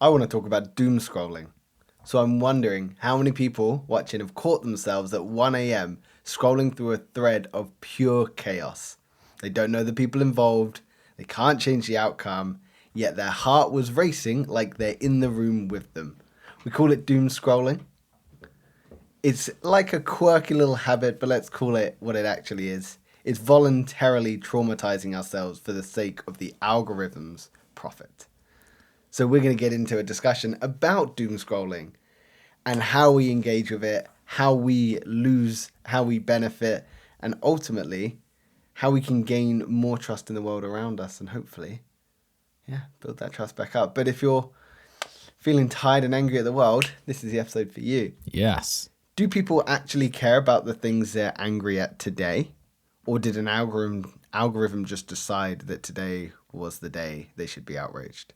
I want to talk about doom scrolling. So I'm wondering how many people watching have caught themselves at 1 a.m. scrolling through a thread of pure chaos. They don't know the people involved, they can't change the outcome, yet their heart was racing like they're in the room with them. We call it doom scrolling. It's like a quirky little habit, but let's call it what it actually is. It's voluntarily traumatizing ourselves for the sake of the algorithm's profit. So we're going to get into a discussion about doom scrolling and how we engage with it, how we lose, how we benefit, and ultimately how we can gain more trust in the world around us and hopefully, build that trust back up. But if you're feeling tired and angry at the world, this is the episode for you. Yes. Do people actually care about the things they're angry at today? Or did an algorithm just decide that today was the day they should be outraged?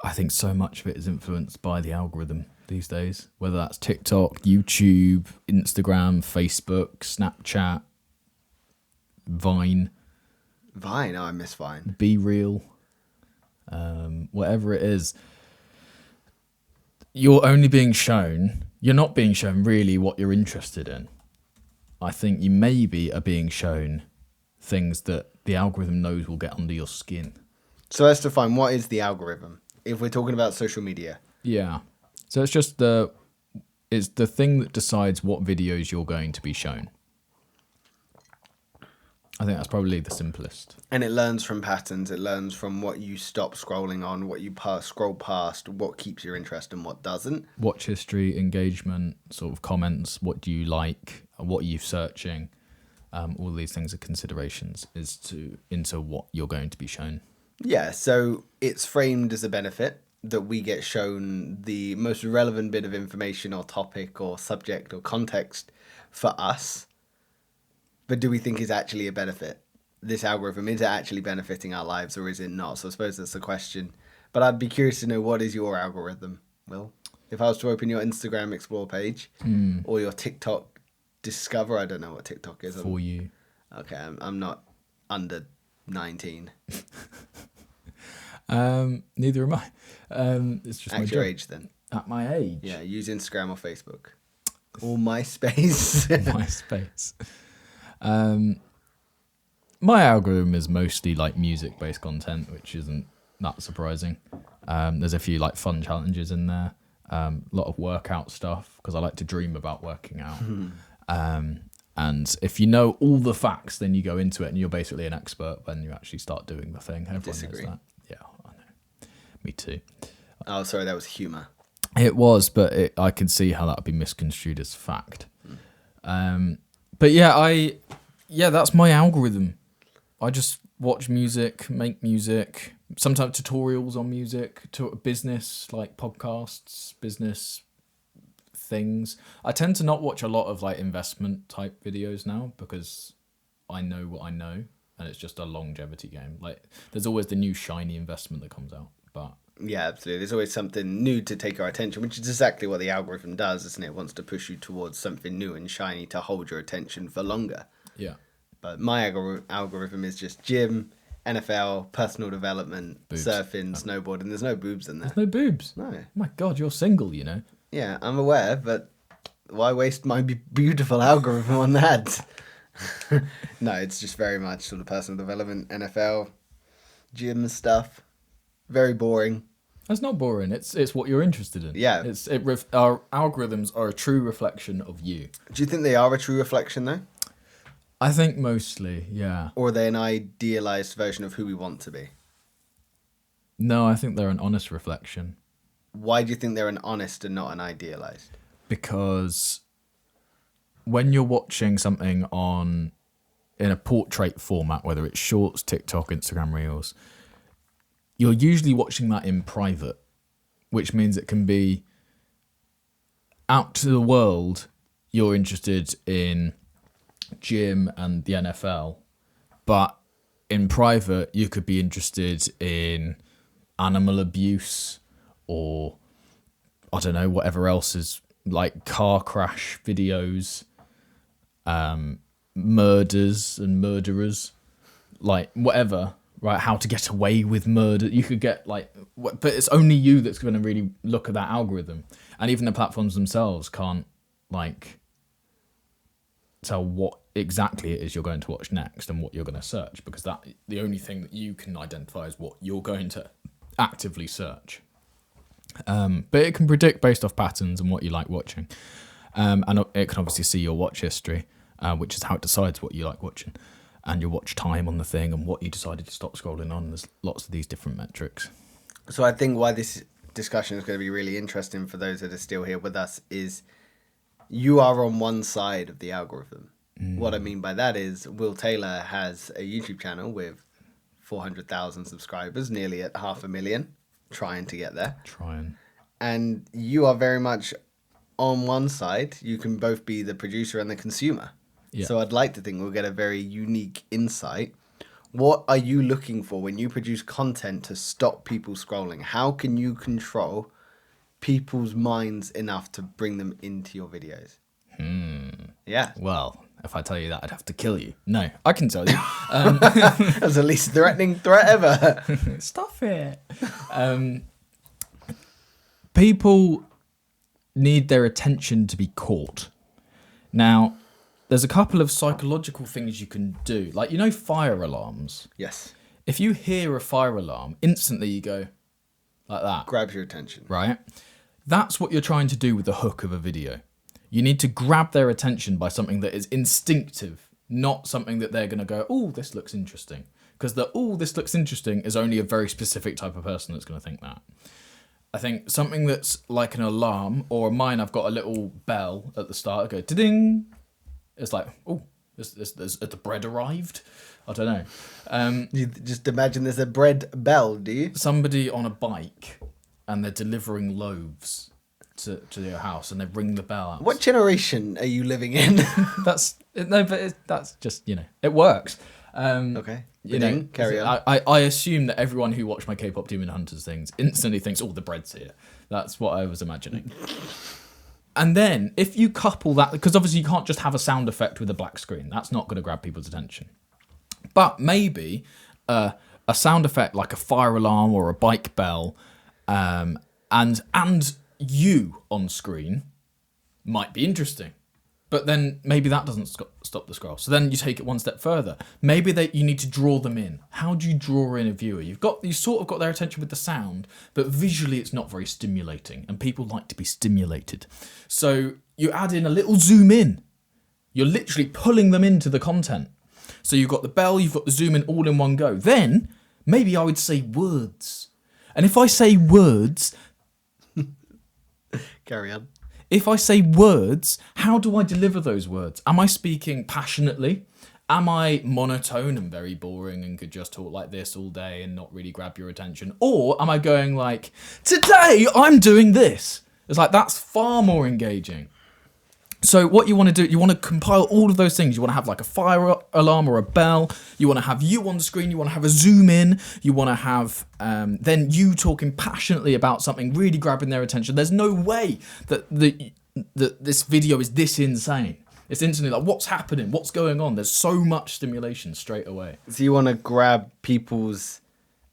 I think so much of it is influenced by the algorithm these days, whether that's TikTok, YouTube, Instagram, Facebook, Snapchat, Vine, Vine, oh, I miss Vine. Be Real, whatever it is. You're not being shown really what you're interested in. I think you maybe are being shown things that the algorithm knows will get under your skin. So let's define what is the algorithm if we're talking about social media. Yeah. So it's just the thing that decides what videos you're going to be shown. I think that's probably the simplest. And it learns from patterns. It learns from what you stop scrolling on, what you scroll past, what keeps your interest and what doesn't. Watch history, engagement, sort of comments, what do you like, what are you searching. All these things are considerations into what you're going to be shown. Yeah, so it's framed as a benefit that we get shown the most relevant bit of information or topic or subject or context for us. But do we think it's actually a benefit? This algorithm, is it actually benefiting our lives or is it not? So I suppose that's the question. But I'd be curious to know, what is your algorithm, Will? If I was to open your Instagram Explore page or your TikTok Discover, I don't know what TikTok is. For you. Okay, I'm not under 19. Neither am I. It's just At your age then. At my age? Yeah, use Instagram or Facebook. Or MySpace. MySpace. My algorithm is mostly like music-based content, which isn't that surprising. There's a few like fun challenges in there. A lot of workout stuff because I like to dream about working out. And if you know all the facts, then you go into it and you're basically an expert when you actually start doing the thing. Everyone Disagree. knows that. Yeah, I know. Me too. Oh, sorry, that was humour. It was, but I can see how that would be misconstrued as fact. But yeah, that's my algorithm. I just watch music, make music, sometimes tutorials on music, to business, like podcasts, business things. I tend to not watch a lot of like investment type videos now because I know what I know and it's just a longevity game. Like there's always the new shiny investment that comes out, but Yeah, absolutely. There's always something new to take our attention, which is exactly what the algorithm does, isn't it? It wants to push you towards something new and shiny to hold your attention for longer. yeah. But my algorithm is just gym, NFL, personal development, Boobs. surfing, snowboarding. There's no boobs in there. There's no boobs. No. Oh my God, you're single, you know. Yeah, I'm aware, but why waste my beautiful algorithm on that? No, it's just very much sort of personal development, NFL, gym stuff. Very boring. That's not boring. It's what you're interested in. Yeah. Our algorithms are a true reflection of you. Do you think they are a true reflection, though? I think mostly, yeah. Or are they an idealized version of who we want to be? No, I think they're an honest reflection. Why do you think they're an honest and not an idealized? Because when you're watching something in a portrait format, whether it's shorts, TikTok, Instagram Reels, you're usually watching that in private, which means it can be out to the world. You're interested in gym and the NFL, but in private, you could be interested in animal abuse or I don't know, whatever else is like car crash videos, murders and murderers, like whatever. right? How to get away with murder. You could get like, but it's only you that's going to really look at that algorithm. And even the platforms themselves can't like tell what exactly it is you're going to watch next and what you're going to search, because that the only thing that you can identify is what you're going to actively search. But it can predict based off patterns and what you like watching. And it can obviously see your watch history, which is how it decides what you like watching, and your watch time on the thing and what you decided to stop scrolling on. There's lots of these different metrics. So I think why this discussion is going to be really interesting for those that are still here with us is you are on one side of the algorithm. What I mean by that is Will Taylor has a YouTube channel with 400,000 subscribers, nearly at 500,000, trying to get there. And you are very much on one side. You can both be the producer and the consumer. Yeah. So I'd like to think we'll get a very unique insight. What are you looking for when you produce content to stop people scrolling? How can you control people's minds enough to bring them into your videos? Yeah. Well, if I tell you that, I'd have to kill you. No, I can tell you. That's the least threatening threat ever. Stop it. People need their attention to be caught. Now, there's a couple of psychological things you can do. Like, you know, fire alarms? Yes. If you hear a fire alarm, instantly you go like that. Grabs your attention. Right? That's what you're trying to do with the hook of a video. You need to grab their attention by something that is instinctive, not something that they're going to go, oh, this looks interesting. Because the, oh, this looks interesting is only a very specific type of person that's going to think that. I think something that's like an alarm, or mine, I've got a little bell at the start. I go, ding. It's like, oh, has the bread arrived? I don't know. You just imagine there's a bread bell, do you? Somebody on a bike and they're delivering loaves to your house and they ring the bell out. What generation are you living in? That's just, you know, it works. Okay. You know, carry on. I assume that everyone who watched my K-pop Demon Hunters things instantly thinks, oh, the bread's here. That's what I was imagining. And then if you couple that, because obviously you can't just have a sound effect with a black screen. That's not going to grab people's attention. But maybe a sound effect like a fire alarm or a bike bell, and you on screen might be interesting. But then maybe that doesn't stop the scroll. So then you take it one step further. Maybe you need to draw them in. How do you draw in a viewer? You sort of got their attention with the sound, but visually it's not very stimulating, and people like to be stimulated. So you add in a little zoom in. You're literally pulling them into the content. So you've got the bell, you've got the zoom in all in one go. Then maybe I would say words. And if I say words... Carry on. If I say words, how do I deliver those words? Am I speaking passionately? Am I monotone and very boring and could just talk like this all day and not really grab your attention? Or am I going like, today I'm doing this? It's like, that's far more engaging. So what you want to do, you want to compile all of those things. You want to have like a fire alarm or a bell. You want to have you on screen. You want to have a zoom in. You want to have then you talking passionately about something, really grabbing their attention. There's no way that this video is this insane. It's instantly like, what's happening? What's going on? There's so much stimulation straight away. So you want to grab people's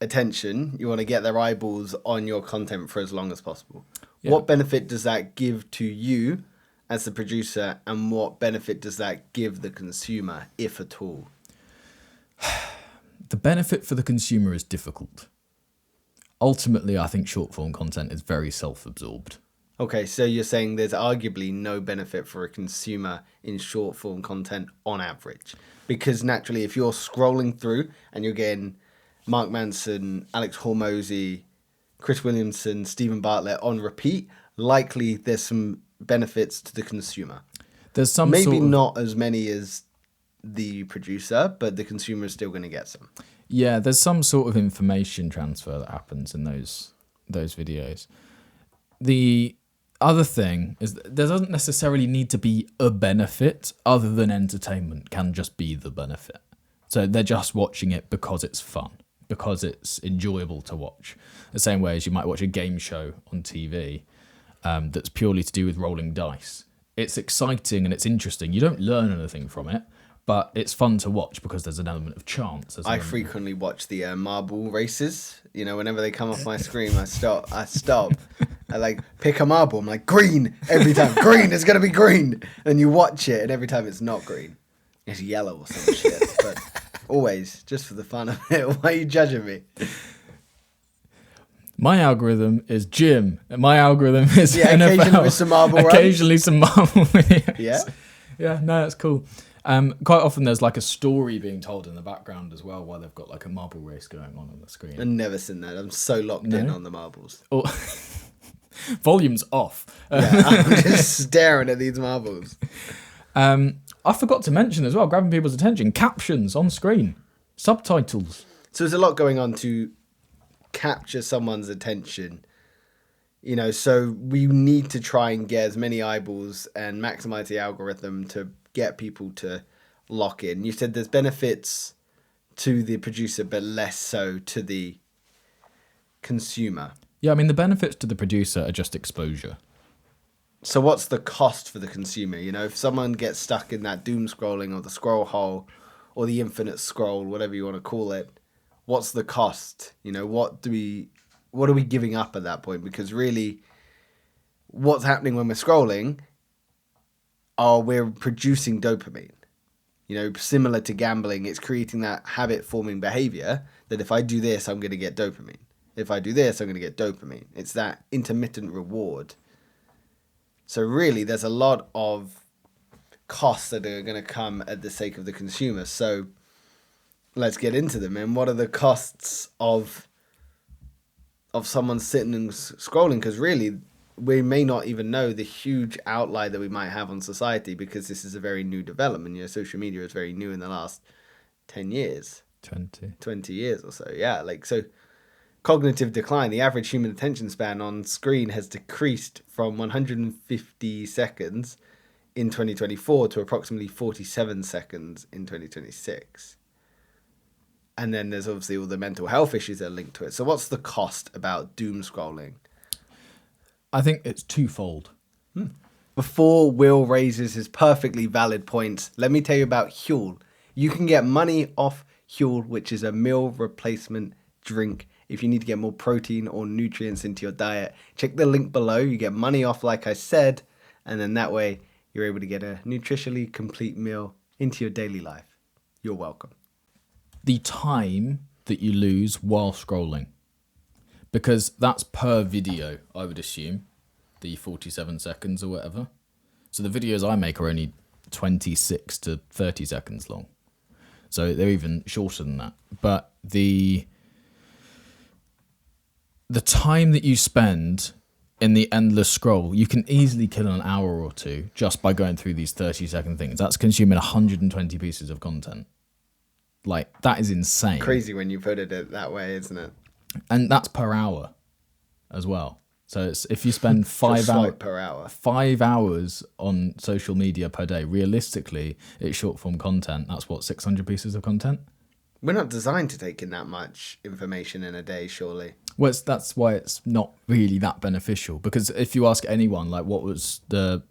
attention. You want to get their eyeballs on your content for as long as possible. Yeah. What benefit does that give to you as the producer, and what benefit does that give the consumer, if at all? The benefit for the consumer is difficult. Ultimately, I think short form content is very self-absorbed. Okay, so you're saying there's arguably no benefit for a consumer in short form content on average. Because naturally, if you're scrolling through and you're getting Mark Manson, Alex Hormozy, Chris Williamson, Stephen Bartlett on repeat, likely there's some benefits to the consumer. There's some maybe not as many as the producer, but the consumer is still going to get some. Yeah, there's some sort of information transfer that happens in those videos. The other thing is that there doesn't necessarily need to be a benefit other than entertainment can just be the benefit. So they're just watching it because it's fun, because it's enjoyable to watch. The same way as you might watch a game show on TV that's purely to do with rolling dice. It's exciting and it's interesting. You don't learn anything from it, but it's fun to watch because there's an element of chance. I frequently watch the marble races. You know, whenever they come off my screen, I stop. I like pick a marble. I'm like, green every time. Green, it's gonna be green. And you watch it, and every time it's not green, it's yellow or some shit. But always, just for the fun of it. Why are you judging me? My algorithm is gym. My algorithm is NFL. Occasionally with some marble runs. Occasionally some marble videos. Yeah? Yeah, no, that's cool. Quite often there's like a story being told in the background as well while they've got like a marble race going on the screen. I've never seen that. I'm so locked in on the marbles. Oh, volume's off. Yeah, I'm just staring at these marbles. I forgot to mention as well, grabbing people's attention, captions on screen, subtitles. So there's a lot going on to capture someone's attention, you know, so we need to try and get as many eyeballs and maximize the algorithm to get people to lock in. You said there's benefits to the producer but less so to the consumer. Yeah, I mean the benefits to the producer are just exposure. So what's the cost for the consumer? You know, if someone gets stuck in that doom scrolling or the scroll hole or the infinite scroll, whatever you want to call it, what's the cost? You know, what are we giving up at that point? Because really, what's happening when we're scrolling are we're producing dopamine. You know, similar to gambling, it's creating that habit-forming behavior that if I do this, I'm going to get dopamine. If I do this, I'm going to get dopamine. It's that intermittent reward. So really, there's a lot of costs that are going to come at the sake of the consumer. So let's get into them. And what are the costs of someone sitting and scrolling? Because really, we may not even know the huge outlier that we might have on society because this is a very new development. You know, social media is very new in the last 10 years. 20 years or so. Yeah, like, so cognitive decline. The average human attention span on screen has decreased from 150 seconds in 2024 to approximately 47 seconds in 2026. And then there's obviously all the mental health issues that are linked to it. So what's the cost about doom scrolling? I think it's twofold. Before Will raises his perfectly valid points, let me tell you about Huel. You can get money off Huel, which is a meal replacement drink. If you need to get more protein or nutrients into your diet, check the link below. You get money off, like I said, and then that way you're able to get a nutritionally complete meal into your daily life. You're welcome. The time that you lose while scrolling, because that's per video, I would assume, the 47 seconds or whatever. So the videos I make are only 26 to 30 seconds long. So they're even shorter than that. But the time that you spend in the endless scroll, you can easily kill an hour or two just by going through these 30-second things. That's consuming 120 pieces of content. Like, that is insane. Crazy when you put it that way, isn't it? And that's per hour as well. So it's, if you spend 5 hours 5 hours on social media per day, realistically, it's short form content. That's what, 600 pieces of content? We're not designed to take in that much information in a day, surely. Well, that's why it's not really that beneficial. Because if you ask anyone, like, what was the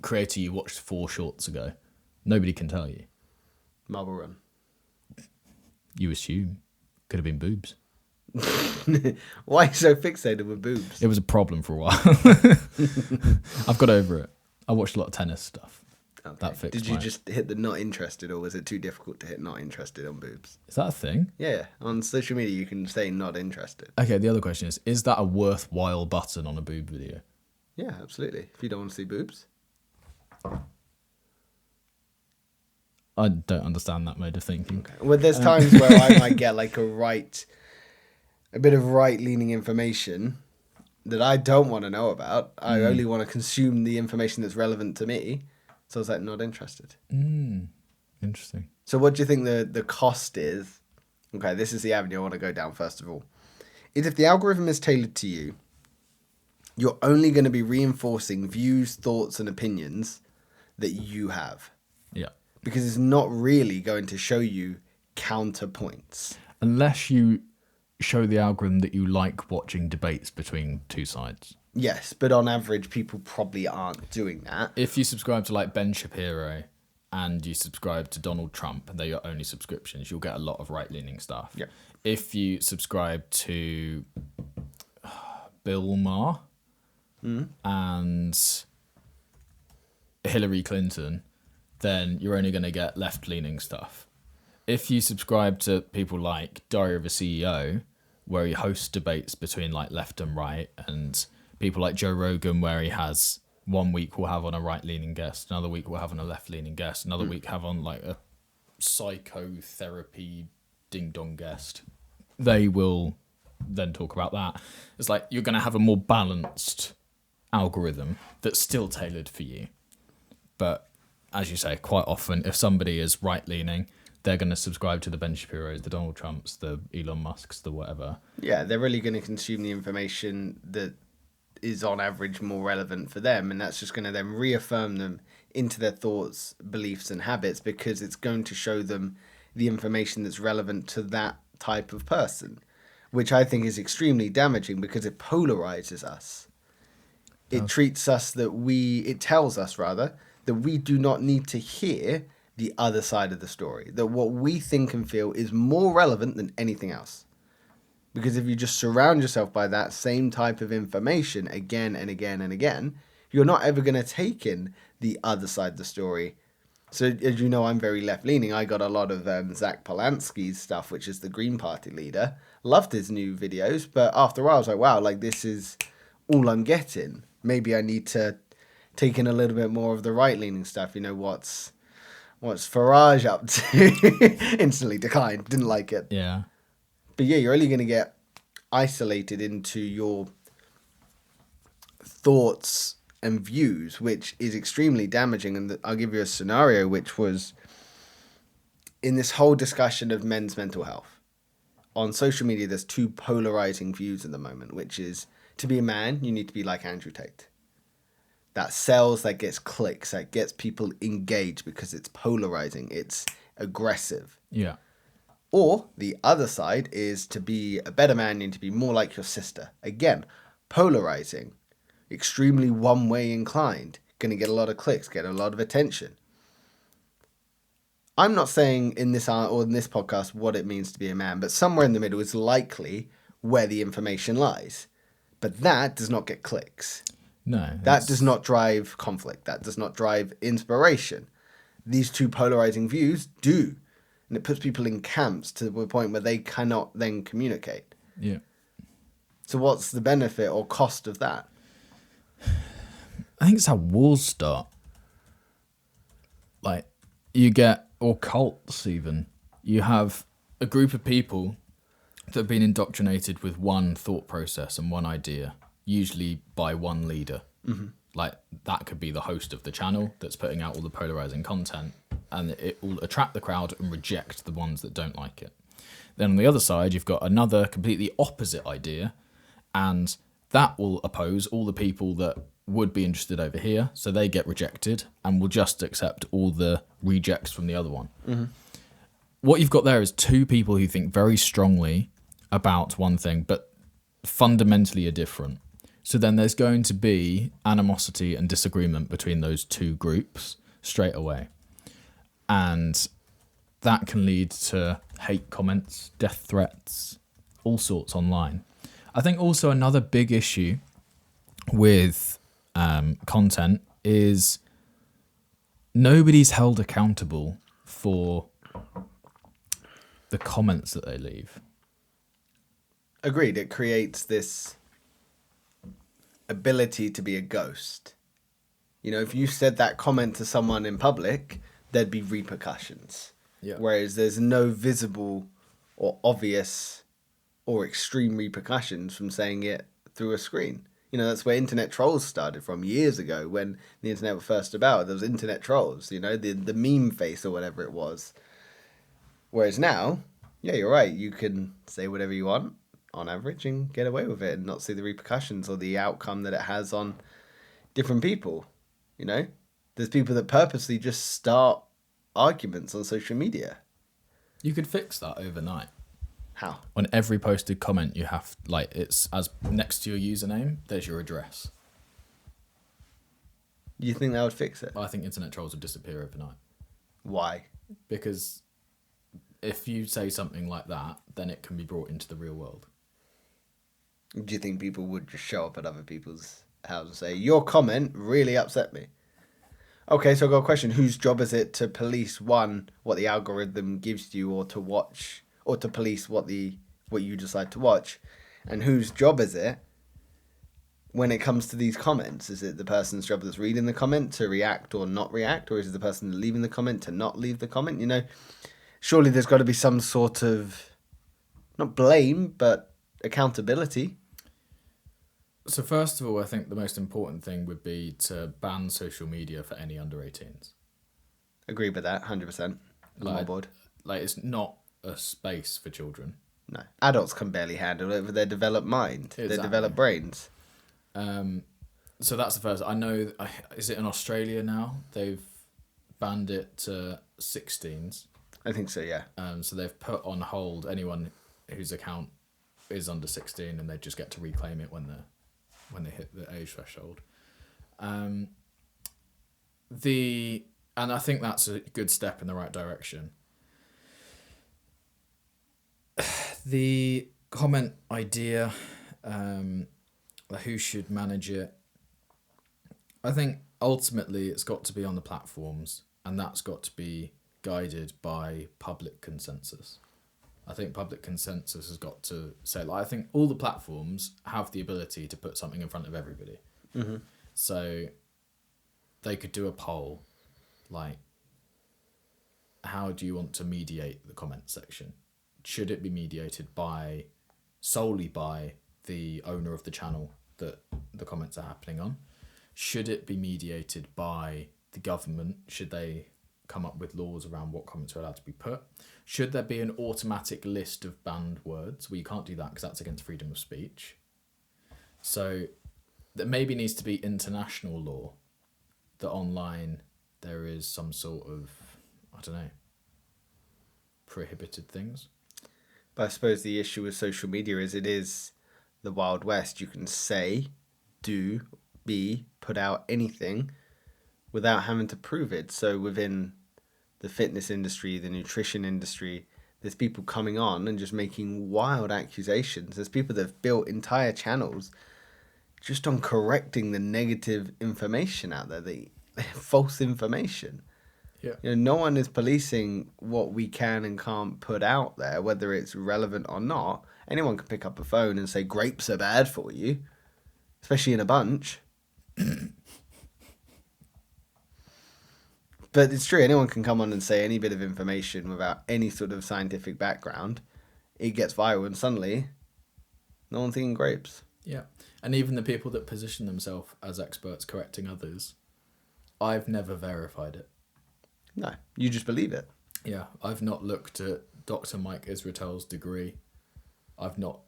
creator you watched 4 shorts ago? Nobody can tell you. Marble Run. You assume. Could have been boobs. Why are you so fixated with boobs? It was a problem for a while. I've got over it. I watched a lot of tennis stuff. Okay. That fixed. Did you just hit the not interested, or was it too difficult to hit not interested on boobs? Is that a thing? Yeah, on social media you can say not interested. Okay, the other question is that a worthwhile button on a boob video? Yeah, absolutely. If you don't want to see boobs. I don't understand that mode of thinking. Okay. Well, there's times where I might get like a bit of right-leaning information that I don't want to know about. I only want to consume the information that's relevant to me. So I was like, not interested. Interesting. So what do you think the cost is? Okay, this is the avenue I want to go down first of all. Is if the algorithm is tailored to you, you're only going to be reinforcing views, thoughts, and opinions that you have. Yeah. Because it's not really going to show you counterpoints. Unless you show the algorithm that you like watching debates between two sides. Yes, but on average, people probably aren't doing that. If you subscribe to like Ben Shapiro and you subscribe to Donald Trump and they're your only subscriptions, you'll get a lot of right-leaning stuff. Yeah. If you subscribe to Bill Maher and Hillary Clinton, then you're only going to get left-leaning stuff. If you subscribe to people like Diary of a CEO, where he hosts debates between like left and right, and people like Joe Rogan, where he has 1 week we'll have on a right-leaning guest, another week we'll have on a left-leaning guest, another week have on like a psychotherapy ding-dong guest, they will then talk about that. It's like you're going to have a more balanced algorithm that's still tailored for you. But as you say, quite often, if somebody is right-leaning, they're going to subscribe to the Ben Shapiro's, the Donald Trumps, the Elon Musks, the whatever. Yeah, they're really going to consume the information that is on average more relevant for them, and that's just going to then reaffirm them into their thoughts, beliefs, and habits, because it's going to show them the information that's relevant to that type of person, which I think is extremely damaging because it polarizes us. It treats us it tells us rather that we do not need to hear the other side of the story, that what we think and feel is more relevant than anything else. Because if you just surround yourself by that same type of information again and again and again, you're not ever going to take in the other side of the story. So as you know, I'm very left-leaning. I got a lot of Zach Polanski's stuff, which is the Green Party leader. Loved his new videos, but after a while I was like, wow, like this is all I'm getting. Maybe I need to take in a little bit more of the right-leaning stuff. You know, what's Farage up to? Instantly declined. Didn't like it. Yeah. But yeah, you're only going to get isolated into your thoughts and views, which is extremely damaging. And I'll give you a scenario, which was in this whole discussion of men's mental health. On social media, there's two polarizing views at the moment, which is to be a man, you need to be like Andrew Tate. That sells, that gets clicks, that gets people engaged because it's polarizing, it's aggressive. Yeah. Or the other side is to be a better man, you need to be more like your sister. Again, polarizing, extremely one-way inclined, going to get a lot of clicks, get a lot of attention. I'm not saying in this podcast what it means to be a man, but somewhere in the middle is likely where the information lies. But that does not get clicks. No. That does not drive conflict. That does not drive inspiration. These two polarizing views do. And it puts people in camps to the point where they cannot then communicate. Yeah. So what's the benefit or cost of that? I think it's how wars start. Like, you get, or cults even, you have a group of people that have been indoctrinated with one thought process and one idea, usually by one leader. Mm-hmm. Like, that could be the host of the channel that's putting out all the polarizing content, and it will attract the crowd and reject the ones that don't like it. Then on the other side, you've got another completely opposite idea, and that will oppose all the people that would be interested over here, so they get rejected and will just accept all the rejects from the other one. Mm-hmm. What you've got there is two people who think very strongly about one thing, but fundamentally are different. So then there's going to be animosity and disagreement between those two groups straight away. And that can lead to hate comments, death threats, all sorts online. I think also another big issue with content is nobody's held accountable for the comments that they leave. Agreed. It creates this ability to be a ghost. You know, if you said that comment to someone in public, there'd be repercussions. Yeah. Whereas there's no visible or obvious or extreme repercussions from saying it through a screen. You know, that's where internet trolls started from years ago when the internet was first about. There was internet trolls, you know, the meme face or whatever it was. Whereas now, yeah, you're right. You can say whatever you want on average and get away with it and not see the repercussions or the outcome that it has on different people. You know, there's people that purposely just start arguments on social media. You could fix that overnight. How? On every posted comment, you have, like, it's as next to your username, there's your address. You think that would fix it? I think internet trolls would disappear overnight. Why? Because if you say something like that, then it can be brought into the real world. Do you think people would just show up at other people's houses and say, your comment really upset me? Okay, so I've got a question. Whose job is it to police, one, what the algorithm gives you, or to watch, or to police what you decide to watch? And whose job is it when it comes to these comments? Is it the person's job that's reading the comment to react or not react? Or is it the person leaving the comment to not leave the comment? You know, surely there's got to be some sort of, not blame, but accountability. So first of all, I think the most important thing would be to ban social media for any under 18s. Agree with that, 100%. I'm on board. Like, it's not a space for children. No. Adults can barely handle it with their developed mind, their developed brains. So that's the first. I know, is it in Australia now? They've banned it to 16s. I think so, yeah. So they've put on hold anyone whose account is under 16, and they just get to reclaim it when they hit the age threshold. And I think that's a good step in the right direction. The comment idea, who should manage it, I think ultimately it's got to be on the platforms, and that's got to be guided by public consensus. I think public consensus has got to say, like, I think all the platforms have the ability to put something in front of everybody. Mm-hmm. So they could do a poll, like, how do you want to mediate the comment section? Should it be mediated solely by the owner of the channel that the comments are happening on? Should it be mediated by the government? Should they come up with laws around what comments are allowed to be put? Should there be an automatic list of banned words? Well, you can't do that because that's against freedom of speech. So there maybe needs to be international law that online there is some sort of, I don't know, prohibited things. But I suppose the issue with social media is it is the Wild West. You can say, do, be, put out anything without having to prove it. So within the fitness industry, the nutrition industry, there's people coming on and just making wild accusations. There's people that have built entire channels just on correcting the negative information out there, the false information. Yeah. You know, no one is policing what we can and can't put out there, whether it's relevant or not. Anyone can pick up a phone and say grapes are bad for you, especially in a bunch. But it's true, anyone can come on and say any bit of information without any sort of scientific background. It gets viral and suddenly no one's eating grapes. Yeah. And even the people that position themselves as experts correcting others, I've never verified it. No, you just believe it. Yeah, I've not looked at Dr. Mike Israetel's degree. I've not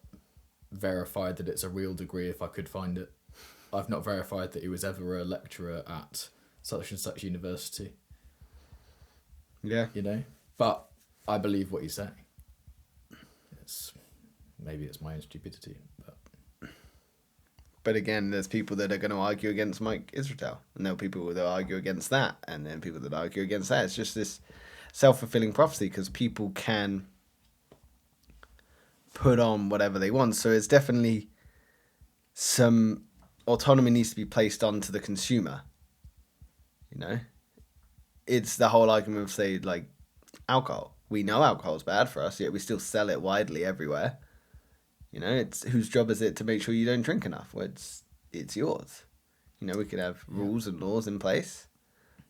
verified that it's a real degree if I could find it. I've not verified that he was ever a lecturer at such and such university. Yeah. You know? But I believe what he's saying. Maybe it's my own stupidity, But again, there's people that are going to argue against Mike Israel, and there are people that argue against that, and then people that argue against that. It's just this self-fulfilling prophecy because people can put on whatever they want. So it's definitely some autonomy needs to be placed onto the consumer. You know, it's the whole argument of, say, like alcohol. We know alcohol is bad for us, yet we still sell it widely everywhere. You know, it's whose job is it to make sure you don't drink enough? Well, it's yours. You know, we could have rules and laws in place,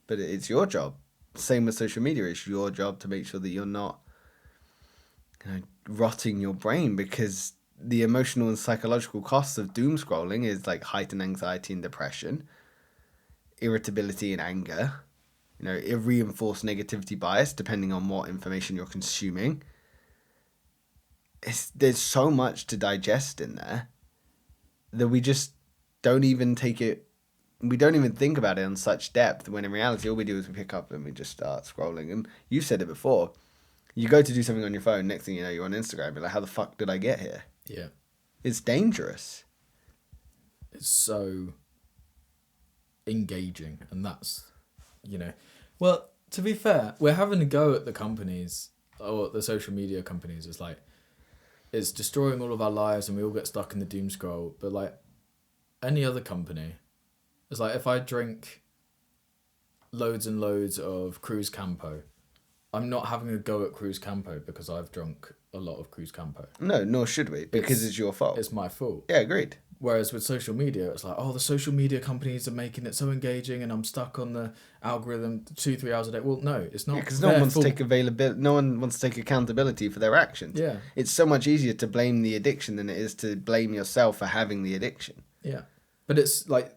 but it's your job. Same with social media. It's your job to make sure that you're not, you know, rotting your brain, because the emotional and psychological costs of doom scrolling is like heightened anxiety and depression, irritability and anger, you know, it reinforced negativity bias depending on what information you're consuming. There's so much to digest in there that we just don't even take it, we don't even think about it on such depth, when in reality all we do is we pick up and we just start scrolling. And you said it before, you go to do something on your phone, next thing you know you're on Instagram, you're like, how the fuck did I get here? Yeah. It's dangerous. It's so engaging, and that's, you know, well, To be fair, we're having a go at the companies or the social media companies. It's like it's destroying all of our lives, and we all get stuck in the doom scroll. But like any other company, it's like if I drink loads and loads of Cruz Campo, I'm not having a go at Cruz Campo because I've drunk a lot of Cruz Campo. No, nor should we, because it's your fault. It's my fault. Yeah, agreed. Whereas with social media, it's like, oh, the social media companies are making it so engaging, and I'm stuck on the algorithm 2-3 hours a day. Well, no, it's not. Because no one wants to take availability. No one wants to take accountability for their actions. Yeah. It's so much easier to blame the addiction than it is to blame yourself for having the addiction. Yeah, but it's like,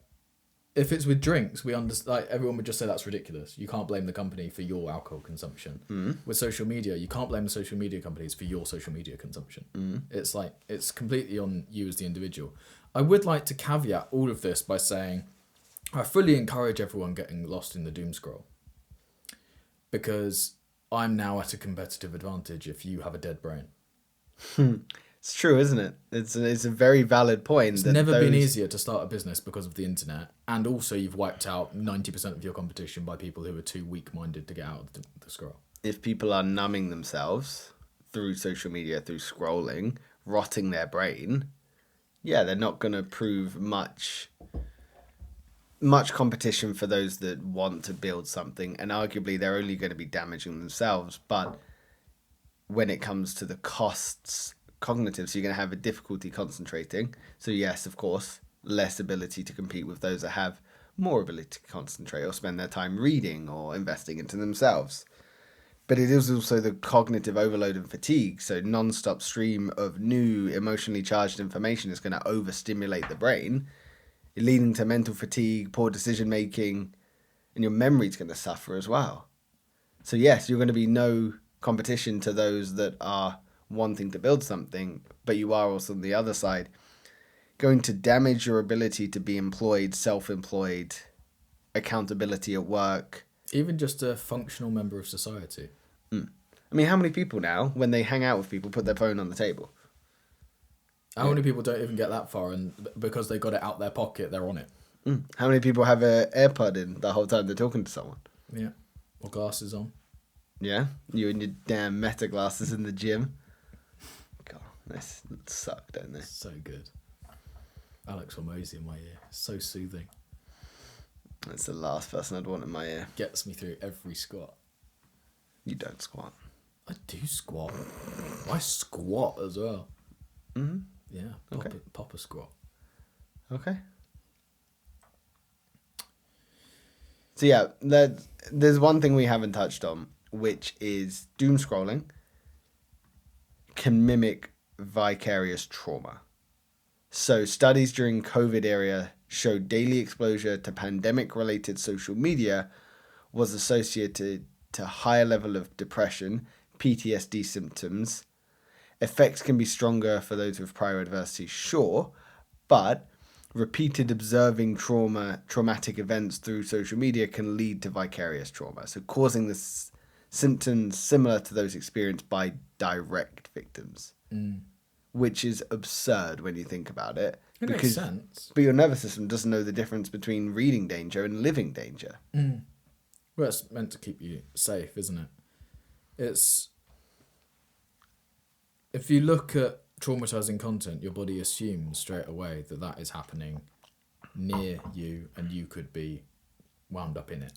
if it's with drinks, we understand. Like everyone would just say that's ridiculous. You can't blame the company for your alcohol consumption. With social media, you can't blame the social media companies for your social media consumption. It's like it's completely on you as the individual. I would like to caveat all of this by saying I fully encourage everyone getting lost in the doom scroll, because I'm now at a competitive advantage if you have a dead brain. It's true, isn't it? It's a very valid point. It's never been easier to start a business because of the internet, and also you've wiped out 90% of your competition by people who are too weak-minded to get out of the scroll. If people are numbing themselves through social media, through scrolling, rotting their brain, yeah, they're not going to prove much competition for those that want to build something, and arguably they're only going to be damaging themselves. But when it comes to the costs, cognitive, so you're going to have a difficulty concentrating. So yes, of course, less ability to compete with those that have more ability to concentrate or spend their time reading or investing into themselves. But it is also the cognitive overload and fatigue. So non-stop stream of new emotionally charged information is going to overstimulate the brain, leading to mental fatigue, poor decision making, and your memory's going to suffer as well. So yes, you're going to be no competition to those that are wanting to build something, but you are also on the other side going to damage your ability to be employed, self-employed, accountability at work. Even just a functional member of society. I mean, how many people now, when they hang out with people, put their phone on the table? How many people don't even get that far, and because they got it out their pocket, they're on it? How many people have an AirPod in the whole time they're talking to someone? Yeah. Or glasses on. Yeah? You and your damn Meta glasses in the gym. God, they suck, don't they? So good. Alex Hormozy in my ear. So soothing. That's the last person I'd want in my ear. Gets me through every squat. You don't squat. I do squat. I squat as well. Mm-hmm. Yeah. Pop a squat. Okay. So yeah, there's one thing we haven't touched on, which is doom scrolling can mimic vicarious trauma. So studies during COVID era showed daily exposure to pandemic-related social media was associated to higher level of depression, PTSD symptoms. Effects can be stronger for those with prior adversity, sure, but repeated observing traumatic events through social media can lead to vicarious trauma, so causing the symptoms similar to those experienced by direct victims. Which is absurd when you think about it. It makes sense. But your nervous system doesn't know the difference between reading danger and living danger. Well, it's meant to keep you safe, isn't it? It's... If you look at traumatizing content, your body assumes straight away that that is happening near you and you could be wound up in it.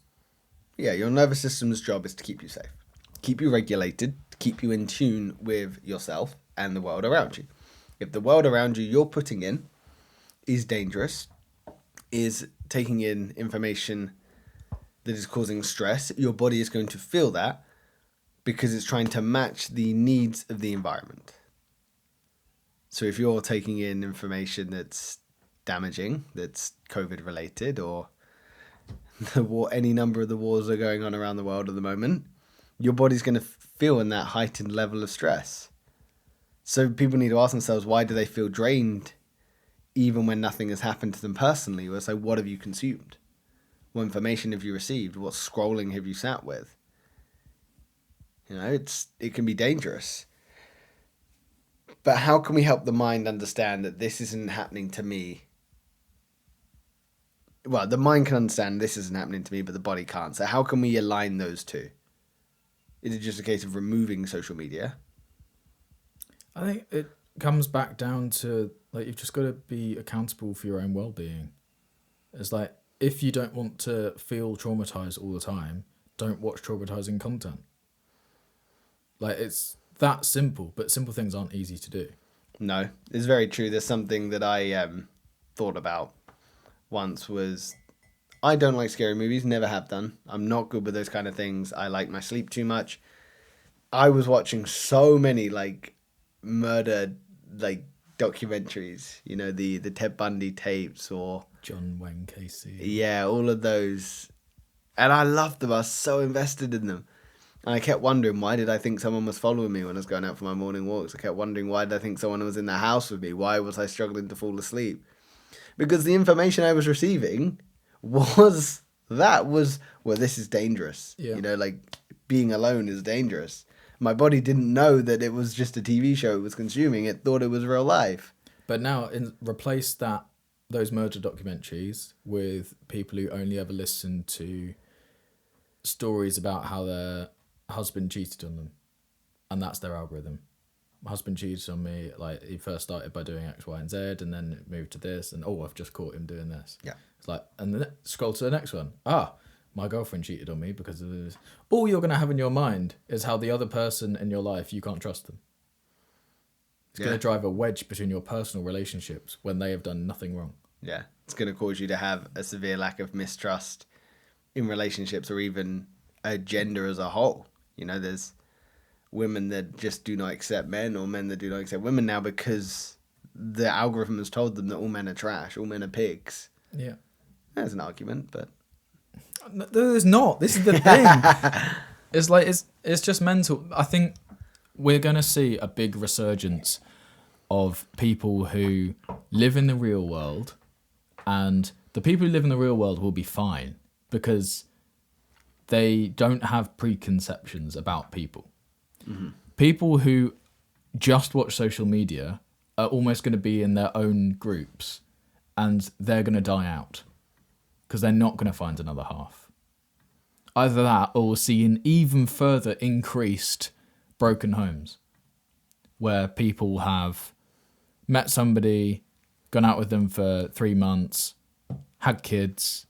Yeah, your nervous system's job is to keep you safe, keep you regulated, keep you in tune with yourself and the world around you. If the world around you you're putting in is dangerous, is taking in information that is causing stress, your body is going to feel that because it's trying to match the needs of the environment. So if you're taking in information that's damaging, that's COVID related, or any number of the wars that are going on around the world at the moment, your body's going to feel in that heightened level of stress. So people need to ask themselves, why do they feel drained even when nothing has happened to them personally? Well, so what have you consumed? What information have you received? What scrolling have you sat with? You know, it can be dangerous. But how can we help the mind understand that this isn't happening to me well, the mind can understand this isn't happening to me, but the body can't. So how can we align those two? Is it just a case of removing social media? I think it comes back down to, like, you've just got to be accountable for your own well-being. It's like, if you don't want to feel traumatized all the time, don't watch traumatizing content. Like, it's that simple, but simple things aren't easy to do. No, it's very true. There's something that I thought about once was, I don't like scary movies, never have done. I'm not good with those kind of things. I like my sleep too much. I was watching so many like murder like documentaries, you know, the Ted Bundy tapes or John Wayne Casey. yeah, all of those. And I loved them. I was so invested in them. And I kept wondering, why did I think someone was following me when I was going out for my morning walks? I kept wondering, why did I think someone was in the house with me? Why was I struggling to fall asleep? Because the information I was receiving was, well, this is dangerous. Yeah. You know, like being alone is dangerous. My body didn't know that it was just a TV show it was consuming. It thought it was real life. But now, replace those murder documentaries with people who only ever listen to stories about how their husband cheated on them, and that's their algorithm. My husband cheated on me. Like, he first started by doing X, Y, and Z, and then it moved to this, and I've just caught him doing this. Yeah. It's like, and then scroll to the next one. My girlfriend cheated on me because of this. All you're gonna have in your mind is how the other person in your life, you can't trust them. It's gonna drive a wedge between your personal relationships when they have done nothing wrong. Yeah, it's going to cause you to have a severe lack of mistrust in relationships or even a gender as a whole. You know, there's women that just do not accept men or men that do not accept women now because the algorithm has told them that all men are trash, all men are pigs. Yeah. There's an argument, but... No, there's not. This is the thing. It's like, it's just mental. I think we're going to see a big resurgence of people who live in the real world, and the people who live in the real world will be fine because they don't have preconceptions about people. Mm-hmm. People who just watch social media are almost going to be in their own groups, and they're going to die out because they're not going to find another half. Either that, or we'll see an even further increased broken homes where people have met somebody, gone out with them for 3 months, had kids,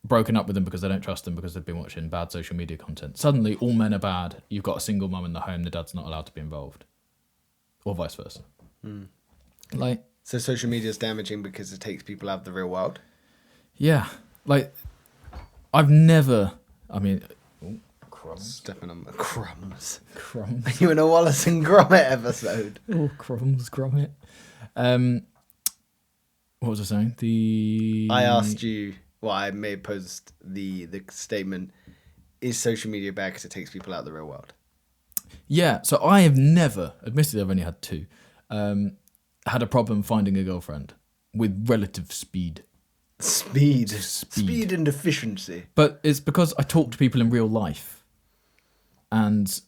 broken up with them because they don't trust them because they've been watching bad social media content. Suddenly, all men are bad. You've got a single mum in the home. The dad's not allowed to be involved, or vice versa. Mm. Like, so social media is damaging because it takes people out of the real world. Yeah, like I've never. I mean, crumbs. Stepping on the crumbs. Crumbs. Are you in a Wallace and Gromit episode? Oh, crumbs, Gromit. What was I saying? I asked you. Well, I may have posed the statement: is social media bad because it takes people out of the real world? Yeah. So I have never, admittedly, I've only had 2, had a problem finding a girlfriend with relative speed. Speed and efficiency. But it's because I talk to people in real life, and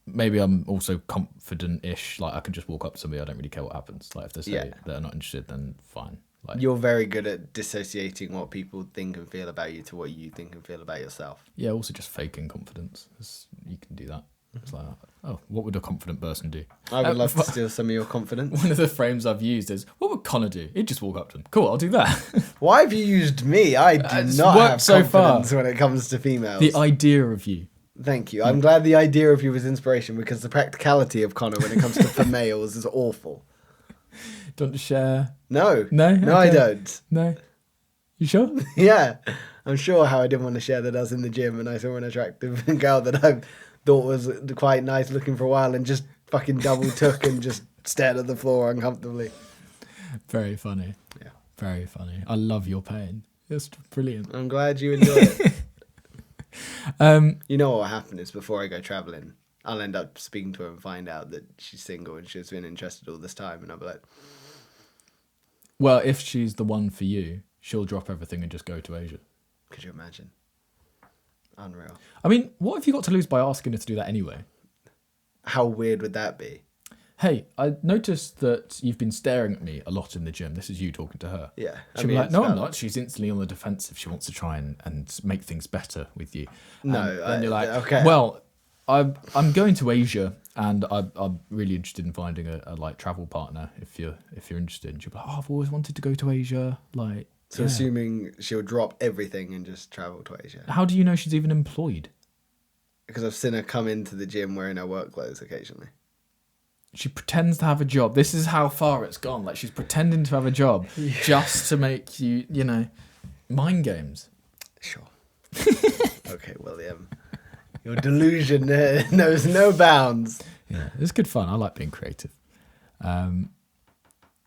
maybe I'm also confident-ish. Like, I can just walk up to somebody, I don't really care what happens. Like, if they say they're not interested, then fine. Like, you're very good at dissociating what people think and feel about you to what you think and feel about yourself. Yeah, also just faking confidence. You can do that. It's like, oh, what would a confident person do? I would love to steal some of your confidence. One of the frames I've used is, what would Connor do? He'd just walk up to them. Cool, I'll do that. Why have you used me? I do not have so confidence far when it comes to females. The idea of you. Thank you. I'm glad the idea of you was inspiration because the practicality of Connor when it comes to females is awful. Do you want to share? No. No? Okay. I don't. No. You sure? Yeah. I'm sure how I didn't want to share that I was in the gym and I saw an attractive girl that I thought was quite nice looking for a while and just fucking double took and just stared at the floor uncomfortably. Very funny. Yeah. Very funny. I love your pain. It's brilliant. I'm glad you enjoy it. You know what will happen is before I go travelling, I'll end up speaking to her and find out that she's single and she's been interested all this time and I'll be like... Well, if she's the one for you, she'll drop everything and just go to Asia. Could you imagine? Unreal. I mean, what have you got to lose by asking her to do that anyway? How weird would that be? hey, I noticed that you've been staring at me a lot in the gym. This is you talking to her. Yeah. She'll be like, no, I'm not. She's instantly on the defensive. She wants to try and make things better with you. No, And then you're like, okay. well, I'm going to Asia, and I'm really interested in finding a like travel partner. If you're interested, and she'll be like, oh, I've always wanted to go to Asia. Like, So assuming she'll drop everything and just travel to Asia. how do you know she's even employed? Because I've seen her come into the gym wearing her work clothes occasionally. She pretends to have a job. This is how far it's gone. Like, she's pretending to have a job just to make you, mind games. Sure. Okay, William. Your delusion knows no bounds. Yeah, it's good fun. I like being creative. I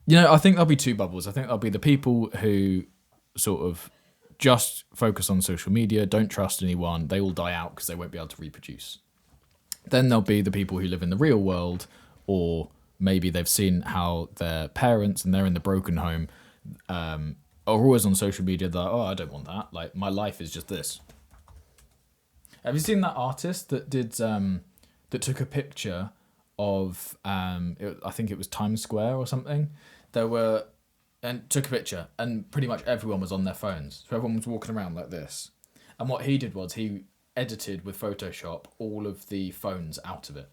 think there'll be two bubbles. I think there'll be the people who sort of just focus on social media, don't trust anyone. They will die out because they won't be able to reproduce. Then there'll be the people who live in the real world, or maybe they've seen how their parents, and they're in the broken home, are always on social media. They're like, oh, I don't want that. Like, my life is just this. Have you seen that artist that did that took a picture of I think it was Times Square or something? And took a picture, and pretty much everyone was on their phones. So everyone was walking around like this. And what he did was he edited with Photoshop all of the phones out of it.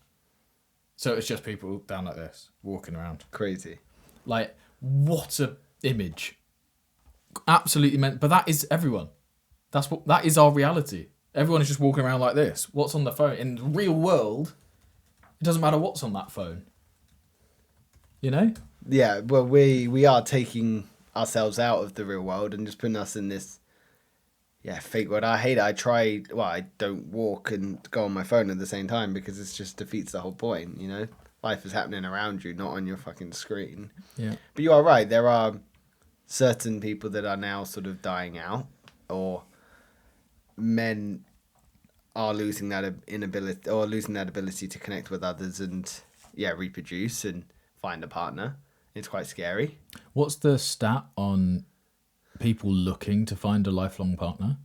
So it's just people down like this, walking around. Crazy. Like, what a image. Absolutely meant, but that is everyone. That is our reality. Everyone is just walking around like this. What's on the phone? In the real world, it doesn't matter what's on that phone. You know? Yeah, well, we are taking ourselves out of the real world and just putting us in this, fake world. I hate it. I don't walk and go on my phone at the same time because it just defeats the whole point, Life is happening around you, not on your fucking screen. Yeah. But you are right. There are certain people that are now sort of dying out, or men are losing that inability, or losing that ability to connect with others and, reproduce and find a partner. It's quite scary. What's the stat on people looking to find a lifelong partner?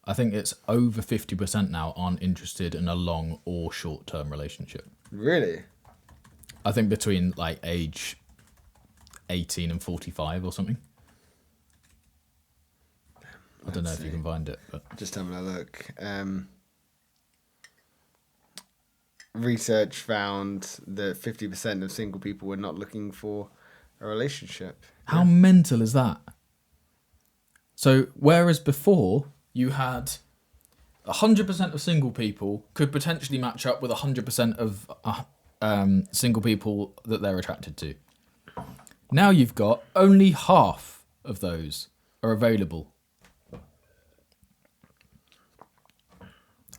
I think it's over 50% now aren't interested in a long or short-term relationship. Really? I think between like age 18 and 45 or something. I don't know if you can find it, but just having a look. Research found that 50% of single people were not looking for a relationship. How mental is that? So whereas before you had 100% of single people could potentially match up with 100% of single people that they're attracted to. Now you've got only half of those are available.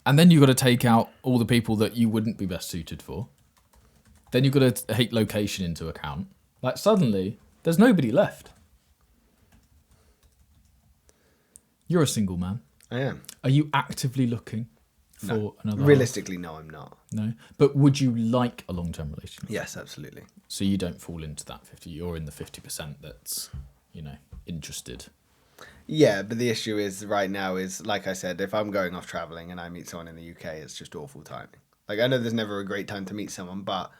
And then you've got to take out all the people that you wouldn't be best suited for. Then you've got to take location into account. Like, suddenly, there's nobody left. You're a single man. I am. Are you actively looking for another? Realistically, no, I'm not. No. But would you like a long-term relationship? Yes, absolutely. So you don't fall into that 50. You're in the 50% that's, interested. Yeah, but the issue is right now is, like I said, if I'm going off traveling and I meet someone in the UK, it's just awful timing. Like, I know there's never a great time to meet someone, but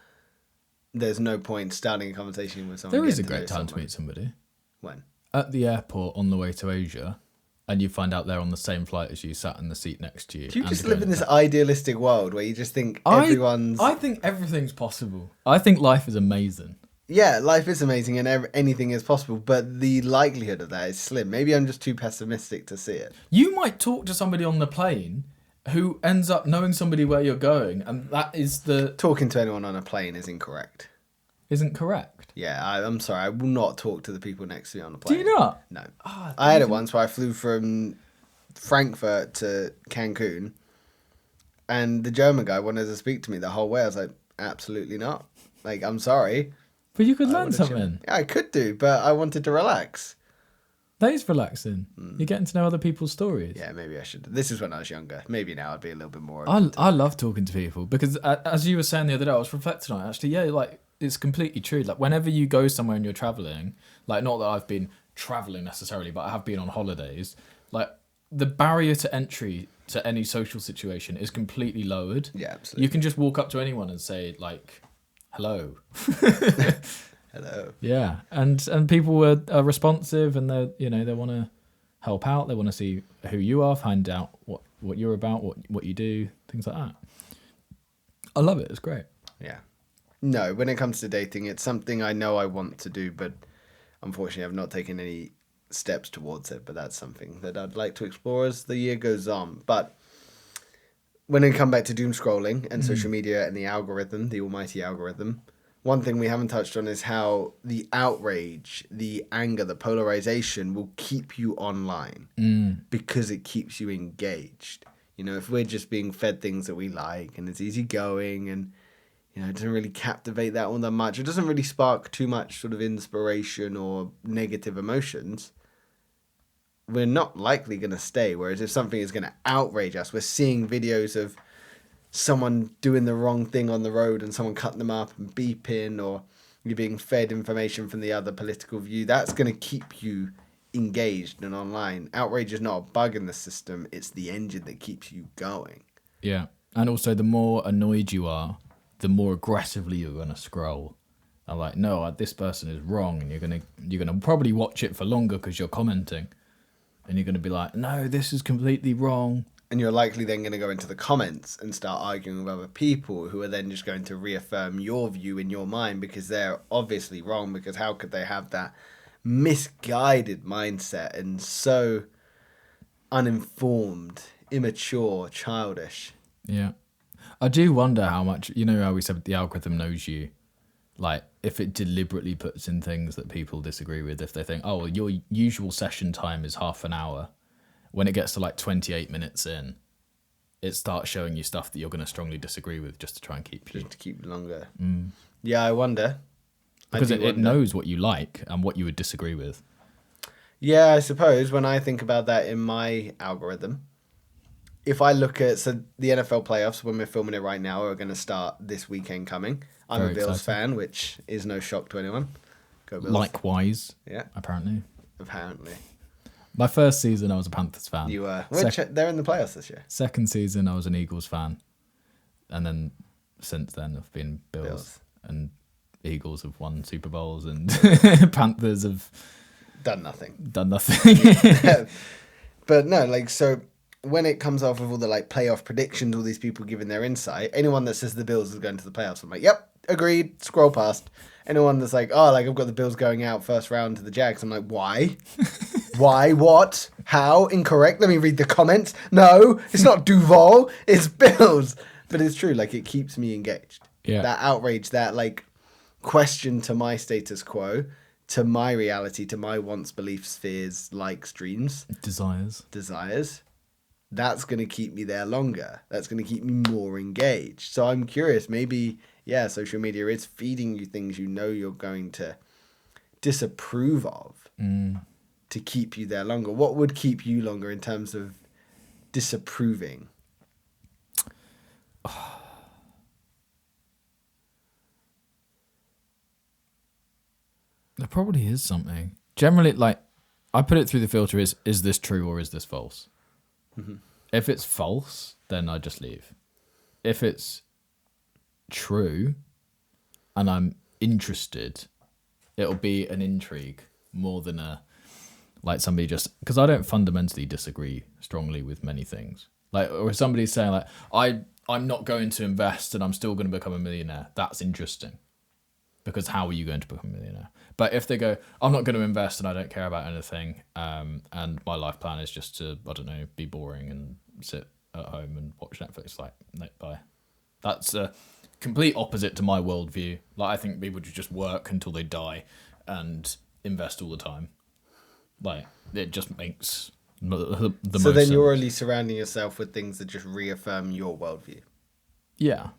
there's no point starting a conversation with someone. There is a great time to meet somebody. When? At the airport on the way to Asia, and you find out they're on the same flight as you, sat in the seat next to you. Do you just live in this idealistic world where you just think everyone's... I think everything's possible. I think life is amazing. Yeah, life is amazing and anything is possible, but the likelihood of that is slim. Maybe I'm just too pessimistic to see it. You might talk to somebody on the plane who ends up knowing somebody where you're going, and that is the... Talking to anyone on a plane is incorrect. Isn't correct? Yeah, I'm sorry. I will not talk to the people next to me on the plane. Do you not? No. I had it once where I flew from Frankfurt to Cancun, and the German guy wanted to speak to me the whole way. I was like, absolutely not. Like, I'm sorry. But you could learn something. Yeah, I could do, but I wanted to relax. That is relaxing. You're getting to know other people's stories. Yeah, maybe I should. This is when I was younger. Maybe now I'd be a little bit more... I love talking to people because, as you were saying the other day, I was reflecting on it. Actually, yeah, like, it's completely true. Like, whenever you go somewhere and you're traveling, like, not that I've been traveling necessarily, but I have been on holidays, like, the barrier to entry to any social situation is completely lowered. Yeah, absolutely. You can just walk up to anyone and say, like, hello. Hello. Yeah, and people are responsive, and they want to help out. They want to see who you are, find out what you're about, what you do, things like that. I love it. It's great. Yeah. No, when it comes to dating, it's something I know I want to do, but unfortunately I've not taken any steps towards it. But that's something that I'd like to explore as the year goes on. But when we come back to doom scrolling and social media and the algorithm, the almighty algorithm, one thing we haven't touched on is how the outrage, the anger, the polarization will keep you online because it keeps you engaged. You know, if we're just being fed things that we like and it's easygoing and, you know, it doesn't really captivate that all that much, it doesn't really spark too much sort of inspiration or negative emotions, we're not likely going to stay. Whereas if something is going to outrage us, we're seeing videos of someone doing the wrong thing on the road and someone cutting them up and beeping, or you're being fed information from the other political view, that's going to keep you engaged and online. Outrage is not a bug in the system, it's the engine that keeps you going. Yeah. And also, the more annoyed you are, the more aggressively you're going to scroll. I'm like, no, this person is wrong, and you're gonna probably watch it for longer because you're commenting, and you're going to be like, no, this is completely wrong. And you're likely then going to go into the comments and start arguing with other people who are then just going to reaffirm your view in your mind because they're obviously wrong, because how could they have that misguided mindset and so uninformed, immature, childish? Yeah. I do wonder how much, you know how we said the algorithm knows you, like if it deliberately puts in things that people disagree with, if they think, oh, well, your usual session time is half an hour, when it gets to like 28 minutes in, it starts showing you stuff that you're going to strongly disagree with just to try and keep you. Just to keep longer. Yeah, I wonder. Because it knows what you like and what you would disagree with. Yeah, I suppose when I think about that in my algorithm, if I look at, so the NFL playoffs, when we're filming it right now, are going to start this weekend coming. I'm Very a Bills exciting. fan, which is no shock to anyone. Go Bills. Likewise, Yeah, apparently. apparently. My first season, I was a Panthers fan. You were. They're in the playoffs this year. Second season, I was an Eagles fan. And then since then, I've been Bills. And Eagles have won Super Bowls, and Panthers have Done nothing. done nothing. But no, like, so when it comes off with all the like playoff predictions, all these people giving their insight, anyone that says the Bills is going to the playoffs, I'm like, yep, agreed, scroll past. Anyone that's like, oh, like I've got the Bills going out first round to the Jags, I'm like, why? Why? What? How? Incorrect? Let me read the comments. No, it's not Duval, it's Bills. But it's true, like it keeps me engaged. Yeah. That outrage, that like question to my status quo, to my reality, to my wants, beliefs, fears, likes, dreams, desires, that's going to keep me there longer. That's going to keep me more engaged. So I'm curious, maybe, yeah, social media is feeding you things you know you're going to disapprove of to keep you there longer. What would keep you longer in terms of disapproving? There probably is something. Generally, like, I put it through the filter is this true or is this false? Mm-hmm. If it's false, then I just leave. If it's true and I'm interested, it'll be an intrigue more than like somebody just... Because I don't fundamentally disagree strongly with many things. Like, or if somebody's saying, like, I'm not going to invest and I'm still going to become a millionaire, that's interesting. Because how are you going to become a millionaire? But if they go, I'm not going to invest and I don't care about anything, and my life plan is just to, I don't know, be boring and sit at home and watch Netflix, like, no, bye. That's a complete opposite to my worldview. Like, I think people should just work until they die and invest all the time. Like, it just makes the most So then sense. you're only surrounding yourself with things that just reaffirm your worldview. Yeah.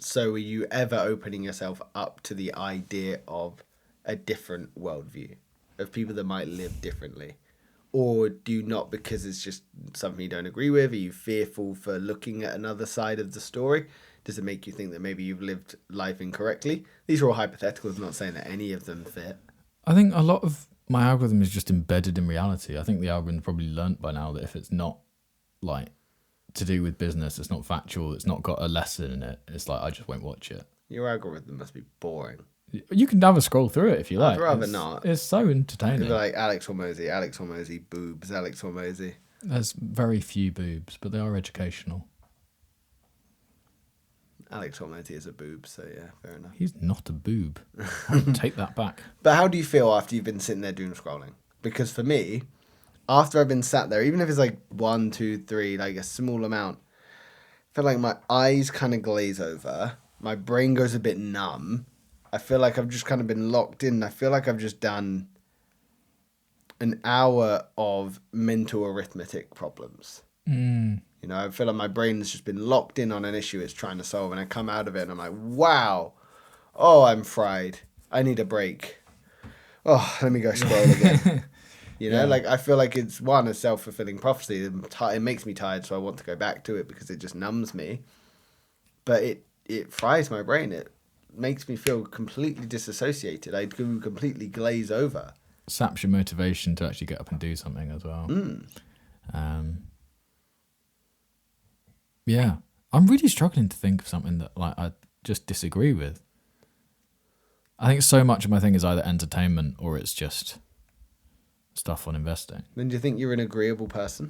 So are you ever opening yourself up to the idea of a different worldview, of people that might live differently? Or do you not, because it's just something you don't agree with? Are you fearful for looking at another side of the story? Does it make you think that maybe you've lived life incorrectly? These are all hypotheticals, not saying that any of them fit. I think a lot of my algorithm is just embedded in reality. I think the algorithm probably learnt by now that if it's not, like, to do with business, it's not factual, it's not got a lesson in it, it's like I just won't watch it. Your algorithm must be boring. You can have a scroll through it if you like. I'd rather not. It's so entertaining. It'd be like Alex Hormozy, boobs, Alex Hormozy. There's very few boobs, but they are educational. Alex Hormozy is a boob, so yeah, fair enough. He's not a boob. Take that back. But how do you feel after you've been sitting there doom scrolling? Because for me, after I've been sat there, even if it's like 1, 2, 3, like a small amount, I feel like my eyes kind of glaze over. My brain goes a bit numb. I feel like I've just kind of been locked in. I feel like I've just done an hour of mental arithmetic problems. You know, I feel like my brain's just been locked in on an issue it's trying to solve, and I come out of it and I'm like, wow, oh, I'm fried. I need a break. Oh, let me go scroll again. You know, like I feel like it's a self-fulfilling prophecy. It makes me tired, so I want to go back to it because it just numbs me. But it fries my brain. It makes me feel completely disassociated. I do completely glaze over. Saps your motivation to actually get up and do something as well. Yeah, I'm really struggling to think of something that like I just disagree with. I think so much of my thing is either entertainment or it's just stuff on investing. Then do you think you're an agreeable person?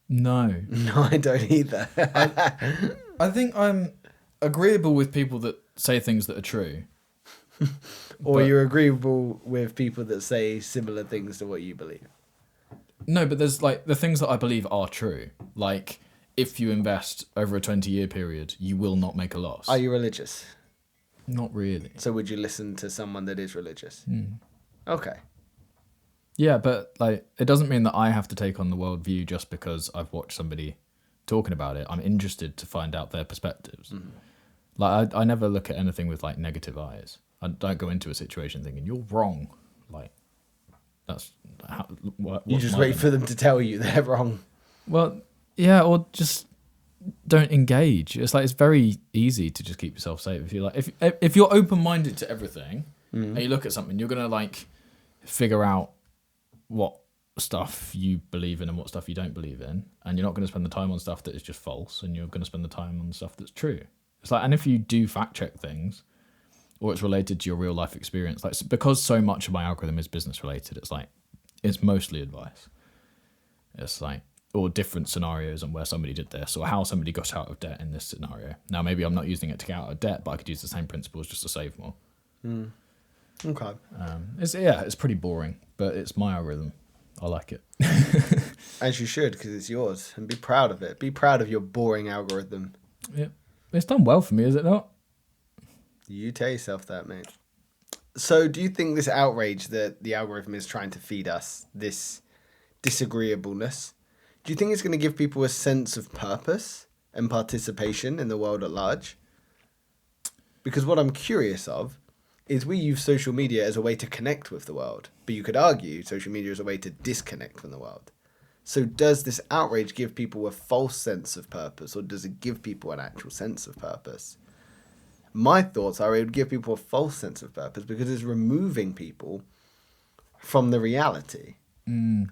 No. No, I don't either. I think I'm agreeable with people that say things that are true. Or you're agreeable with people that say similar things to what you believe. No, but there's like the things that I believe are true. Like if you invest over a 20-year period, you will not make a loss. Are you religious? Not really. So would you listen to someone that is religious? Okay. Yeah, but like it doesn't mean that I have to take on the worldview just because I've watched somebody talking about it. I'm interested to find out their perspectives. Like I never look at anything with like negative eyes. I don't go into a situation thinking you're wrong. Like that's how, you just wait for them to tell you they're wrong. Well, yeah, or just don't engage. It's like it's very easy to just keep yourself safe. If you're like if you're open minded to everything and you look at something, you're gonna like figure out what stuff you believe in and what stuff you don't believe in, and you're not going to spend the time on stuff that is just false, and you're going to spend the time on stuff that's true. It's like, and if you do fact check things, or it's related to your real life experience, like because so much of my algorithm is business related, it's like it's mostly advice. It's like or different scenarios on where somebody did this or how somebody got out of debt in this scenario. Now maybe I'm not using it to get out of debt, but I could use the same principles just to save more. Okay. It's pretty boring, but it's my algorithm. I like it. As you should, because it's yours, and be proud of it. Be proud of your boring algorithm. Yeah, it's done well for me, is it not? You tell yourself that, mate. So, do you think this outrage that the algorithm is trying to feed us, this disagreeableness, do you think it's going to give people a sense of purpose and participation in the world at large? Because what I'm curious of is we use social media as a way to connect with the world, but you could argue social media is a way to disconnect from the world. So does this outrage give people a false sense of purpose, or does it give people an actual sense of purpose? My thoughts are it would give people a false sense of purpose because it's removing people from the reality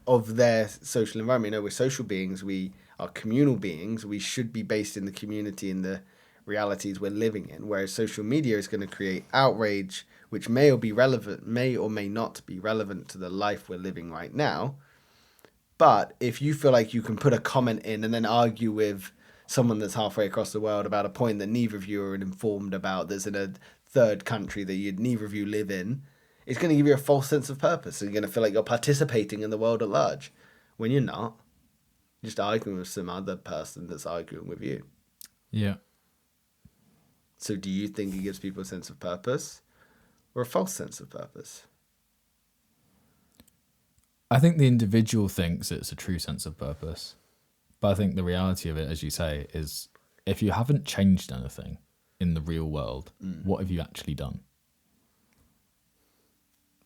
of their social environment. You know, we're social beings, we are communal beings, we should be based in the community and the realities we're living in, whereas social media is going to create outrage which may or may not be relevant to the life we're living right now. But if you feel like you can put a comment in and then argue with someone that's halfway across the world about a point that neither of you are informed about, that's in a third country that neither of you live in, it's going to give you a false sense of purpose. So you're going to feel like you're participating in the world at large when you're not. You're just arguing with some other person that's arguing with you. Yeah. So do you think it gives people a sense of purpose or a false sense of purpose? I think the individual thinks it's a true sense of purpose. But I think the reality of it, as you say, is if you haven't changed anything in the real world, what have you actually done?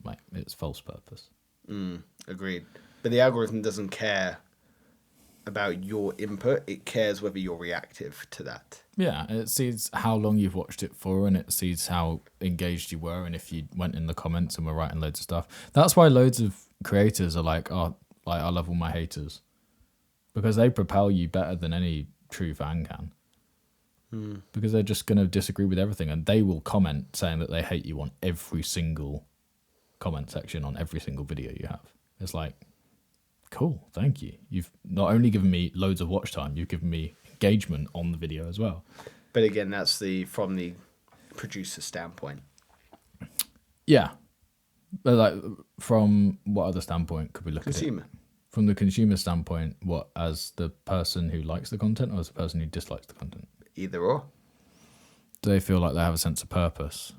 Like, it's false purpose. Agreed. But the algorithm doesn't care about your input. It cares whether you're reactive to that. Yeah, it sees how long you've watched it for, and it sees how engaged you were, and if you went in the comments and were writing loads of stuff. That's why loads of creators are like, oh, like I love all my haters, because they propel you better than any true fan can. because they're just going to disagree with everything, and they will comment saying that they hate you on every single comment section on every single video you have. It's like, cool, thank you. You've not only given me loads of watch time, you've given me engagement on the video as well. But again, that's from the producer standpoint. Yeah. But like, from what other standpoint could we look Consumer. at it? From the consumer standpoint, what, as the person who likes the content or as the person who dislikes the content? Either or. Do they feel like they have a sense of purpose?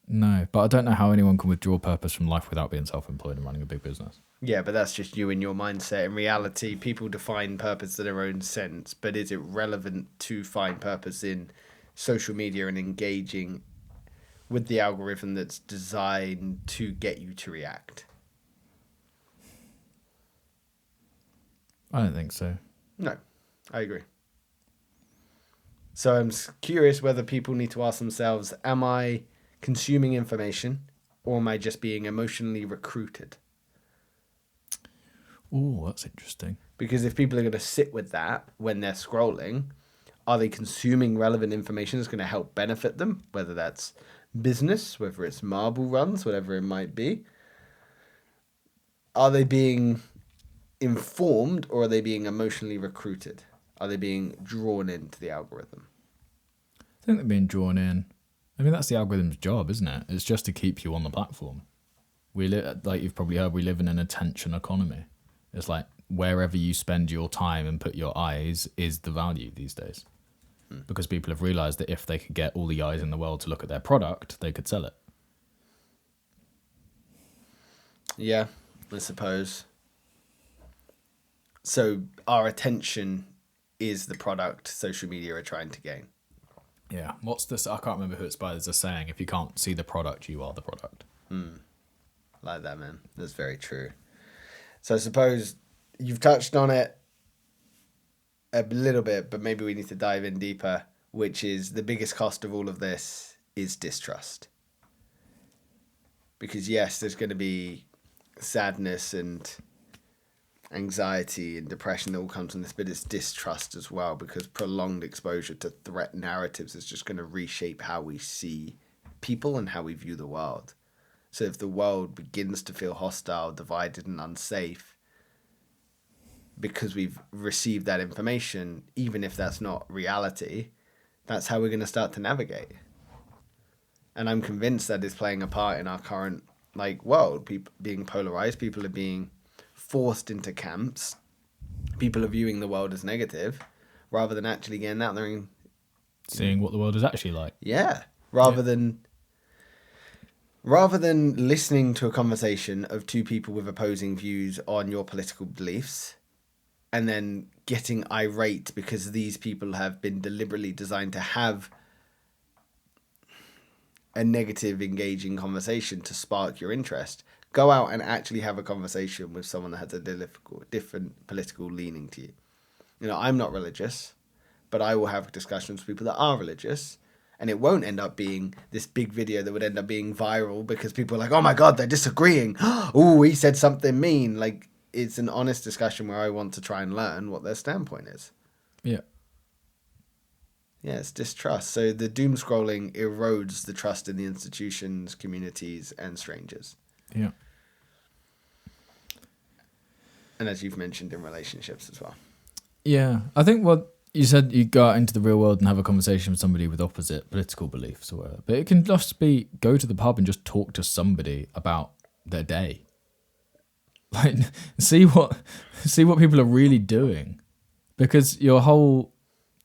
No, but I don't know how anyone can withdraw purpose from life without being self-employed and running a big business. Yeah, but that's just you and your mindset. In reality, people define purpose in their own sense, but is it relevant to find purpose in social media and engaging with the algorithm that's designed to get you to react? I don't think so. No, I agree. So I'm curious whether people need to ask themselves, am I consuming information or am I just being emotionally recruited? Oh, that's interesting. Because if people are going to sit with that when they're scrolling, are they consuming relevant information that's going to help benefit them? Whether that's business, whether it's marble runs, whatever it might be. Are they being informed or are they being emotionally recruited? Are they being drawn into the algorithm? I think they're being drawn in. I mean, that's the algorithm's job, isn't it? It's just to keep you on the platform. Like you've probably heard, we live in an attention economy. It's like wherever you spend your time and put your eyes is the value these days. Because people have realised that if they could get all the eyes in the world to look at their product, they could sell it. Yeah, I suppose. So our attention is the product social media are trying to gain. Yeah. What's this? I can't remember who it's by. There's a saying, if you can't see the product, you are the product. Like that, man. That's very true. So I suppose you've touched on it a little bit, but maybe we need to dive in deeper, which is the biggest cost of all of this is distrust. Because yes, there's going to be sadness and anxiety and depression that all comes from this, but it's distrust as well, because prolonged exposure to threat narratives is just going to reshape how we see people and how we view the world. So if the world begins to feel hostile, divided and unsafe because we've received that information, even if that's not reality, that's how we're going to start to navigate. And I'm convinced that is playing a part in our current world. People being polarized, people are being forced into camps. People are viewing the world as negative rather than actually getting out there and seeing what the world is actually like. Yeah. Rather than listening to a conversation of two people with opposing views on your political beliefs and then getting irate because these people have been deliberately designed to have a negative, engaging conversation to spark your interest. Go out and actually have a conversation with someone that has a different political leaning to you. You know, I'm not religious, but I will have discussions with people that are religious, and it won't end up being this big video that would end up being viral because people are like, oh my God, they're disagreeing. Oh, he said something mean. Like, it's an honest discussion where I want to try and learn what their standpoint is. Yeah. Yeah, it's distrust. So the doom scrolling erodes the trust in the institutions, communities, and strangers. Yeah. And as you've mentioned, in relationships as well. Yeah. I think what you said, you go out into the real world and have a conversation with somebody with opposite political beliefs or whatever. But it can just be go to the pub and just talk to somebody about their day. Like, see what people are really doing. Because your whole...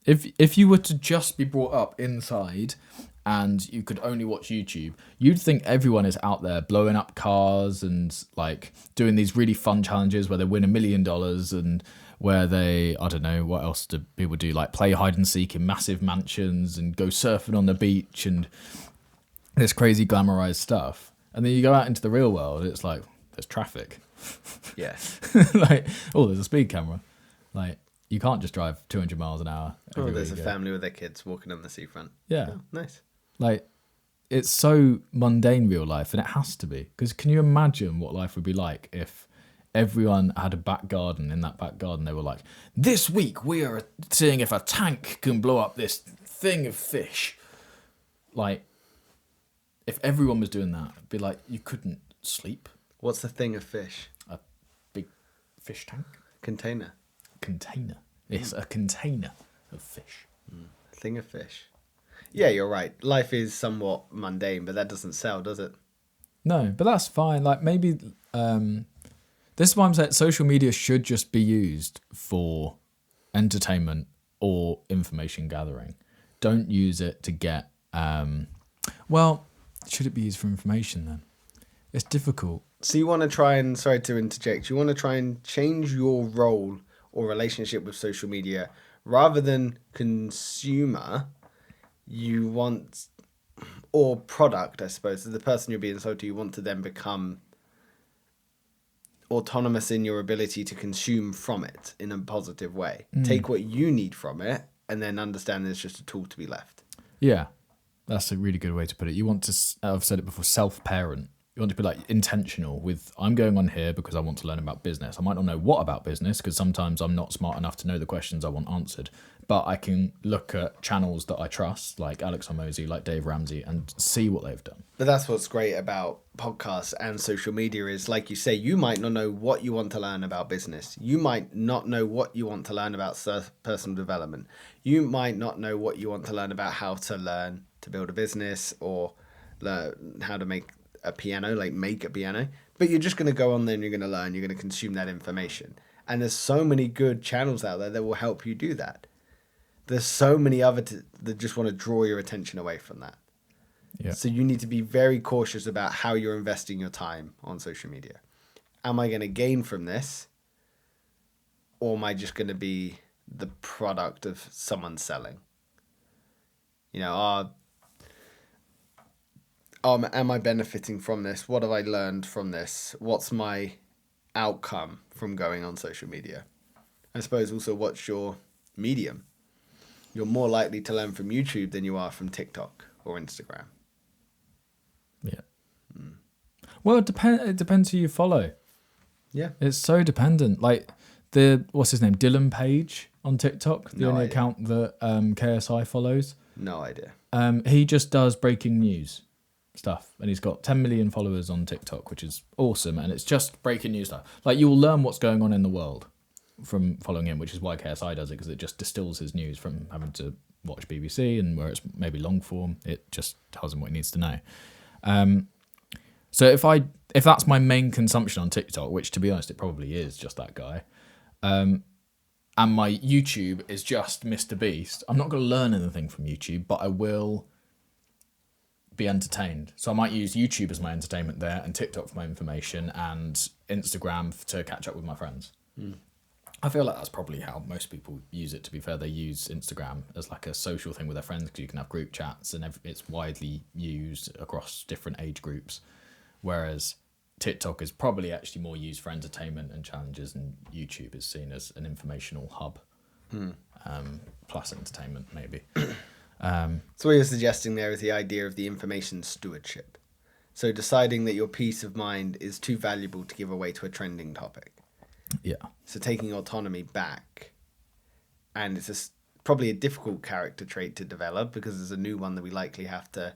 If you were to just be brought up inside and you could only watch YouTube, you'd think everyone is out there blowing up cars and like doing these really fun challenges where they win $1 million and where they, I don't know, what else do people do? Like play hide and seek in massive mansions and go surfing on the beach and this crazy glamorized stuff. And then you go out into the real world, it's like, there's traffic. Yeah. Like, oh, there's a speed camera. Like, you can't just drive 200 miles an hour. Oh, there's a family with their kids walking on the seafront. Yeah. Oh, nice. Like, it's so mundane, real life, and it has to be. Because can you imagine what life would be like if everyone had a back garden? In that back garden, they were like, this week we are seeing if a tank can blow up this thing of fish. Like, if everyone was doing that, it'd be like you couldn't sleep. What's the thing of fish? A big fish tank. Container. Container. Yes, a container of fish. Thing of fish. Yeah, you're right. Life is somewhat mundane, but that doesn't sell, does it? No, but that's fine. Like, maybe this is why I'm saying social media should just be used for entertainment or information gathering. Don't use it to get well, should it be used for information then? It's difficult. So you want to try and, sorry to interject, you want to try and change your role or relationship with social media rather than consumer. You want, or product, I suppose, the person you're being sold to, you want to then become autonomous in your ability to consume from it in a positive way. Take what you need from it and then understand it's just a tool to be left. Yeah, that's a really good way to put it. You want to, I've said it before, self-parent. You want to be like intentional with, I'm going on here because I want to learn about business. I might not know what about business because sometimes I'm not smart enough to know the questions I want answered, but I can look at channels that I trust, like Alex Hormozy, like Dave Ramsey, and see what they've done. But that's what's great about podcasts and social media is, like you say, you might not know what you want to learn about business. You might not know what you want to learn about personal development. You might not know what you want to learn about how to learn to build a business or learn how to make a piano, like make a piano. But you're just going to go on there and you're going to learn, you're going to consume that information. And there's so many good channels out there that will help you do that. There's so many other that just want to draw your attention away from that. Yeah. So you need to be very cautious about how you're investing your time on social media. Am I going to gain from this? Or am I just going to be the product of someone selling? You know, am I benefiting from this? What have I learned from this? What's my outcome from going on social media? I suppose also, what's your medium? You're more likely to learn from YouTube than you are from TikTok or Instagram. Yeah. Well, it depends who you follow. Yeah. It's so dependent. Like what's his name? Dylan Page on TikTok, the only account that KSI follows. No idea. He just does breaking news stuff, and he's got 10 million followers on TikTok, which is awesome. And it's just breaking news stuff. Like, you'll learn what's going on in the world from following him, which is why KSI does it, because it just distills his news from having to watch BBC, and where it's maybe long form, it just tells him what he needs to know. So if that's my main consumption on TikTok, which to be honest it probably is just that guy, and my YouTube is just Mr. Beast, I'm not going to learn anything from YouTube, but I will be entertained. So I might use YouTube as my entertainment there, and TikTok for my information, and Instagram to catch up with my friends. I feel like that's probably how most people use it, to be fair. They use Instagram as like a social thing with their friends because you can have group chats, and it's widely used across different age groups. Whereas TikTok is probably actually more used for entertainment and challenges, and YouTube is seen as an informational hub, plus entertainment maybe. So what you're suggesting there is the idea of the information stewardship. So deciding that your peace of mind is too valuable to give away to a trending topic. Yeah. So taking autonomy back, and it's probably a difficult character trait to develop because there's a new one that we likely have to.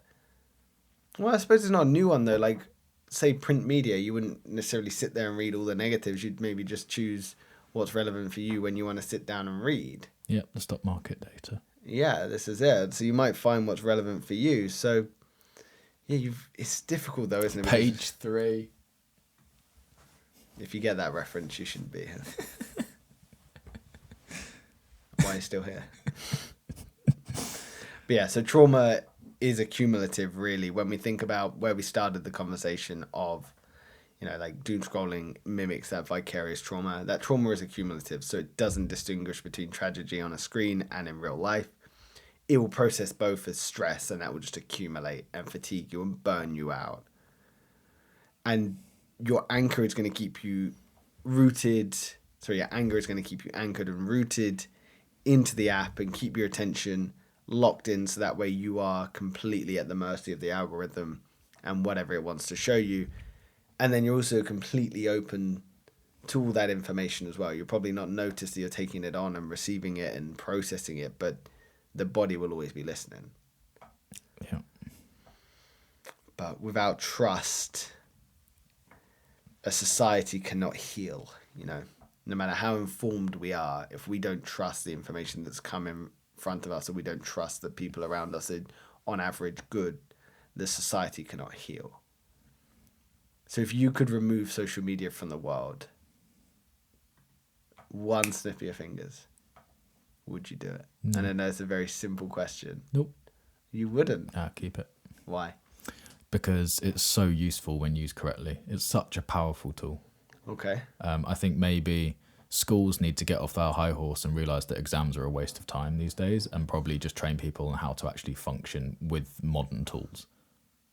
Well, I suppose it's not a new one though. Like, say print media, you wouldn't necessarily sit there and read all the negatives. You'd maybe just choose what's relevant for you when you want to sit down and read. Yep, the stock market data. Yeah, this is it. So you might find what's relevant for you. So yeah, it's difficult though, isn't it? Page 3. If you get that reference, you shouldn't be here. Why are you still here? But yeah, so trauma is accumulative, really. When we think about where we started the conversation of, like doom scrolling mimics that vicarious trauma. That trauma is accumulative, so it doesn't distinguish between tragedy on a screen and in real life. It will process both as stress, and that will just accumulate and fatigue you and burn you out. And your anchor is going to keep you rooted. So your anger is going to keep you anchored and rooted into the app and keep your attention locked in, so that way you are completely at the mercy of the algorithm and whatever it wants to show you. And then you're also completely open to all that information as well. You'll probably not notice that you're taking it on and receiving it and processing it, but the body will always be listening. Yeah. But without trust, a society cannot heal, you know. No matter how informed we are, if we don't trust the information that's come in front of us, or we don't trust that people around us are, on average, good, the society cannot heal. So if you could remove social media from the world, one snip of your fingers, would you do it? No. And I know it's a very simple question. Nope. You wouldn't. Keep it. Why? Because it's so useful when used correctly. It's such a powerful tool. Okay. I think maybe schools need to get off their high horse and realise that exams are a waste of time these days, and probably just train people on how to actually function with modern tools.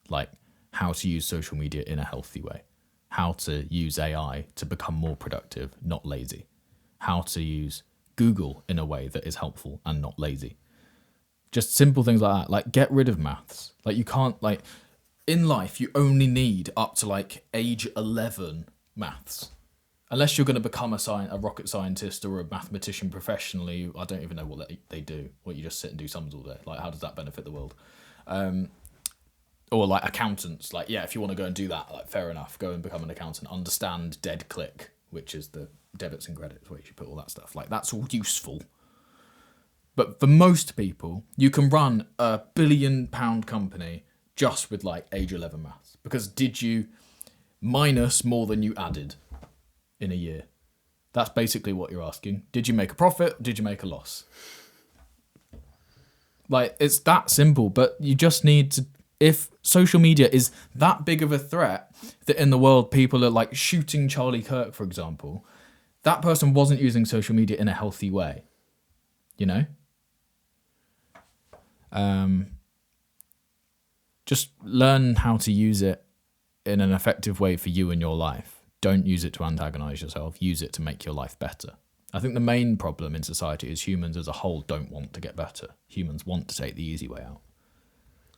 Like how to use social media in a healthy way. How to use AI to become more productive, not lazy. How to use Google in a way that is helpful and not lazy. Just simple things like that. Like get rid of maths. Like you can't, like, in life, you only need up to like age 11 maths. Unless you're going to become a rocket scientist or a mathematician professionally. I don't even know what they do. What, you just sit and do sums all day. Like, how does that benefit the world? Or like accountants. Like, yeah, if you want to go and do that, like, fair enough. Go and become an accountant. Understand dead click, which is the debits and credits where you should put all that stuff. Like, that's all useful. But for most people, you can run a £1 billion company just with like age 11 maths. Because did you minus more than you added in a year? That's basically what you're asking. Did you make a profit? Did you make a loss? Like, it's that simple, but you just need to, if social media is that big of a threat that in the world people are like shooting Charlie Kirk, for example, that person wasn't using social media in a healthy way, you know? Just learn how to use it in an effective way for you and your life. Don't use it to antagonize yourself. Use it to make your life better. I think the main problem in society is humans as a whole don't want to get better. Humans want to take the easy way out.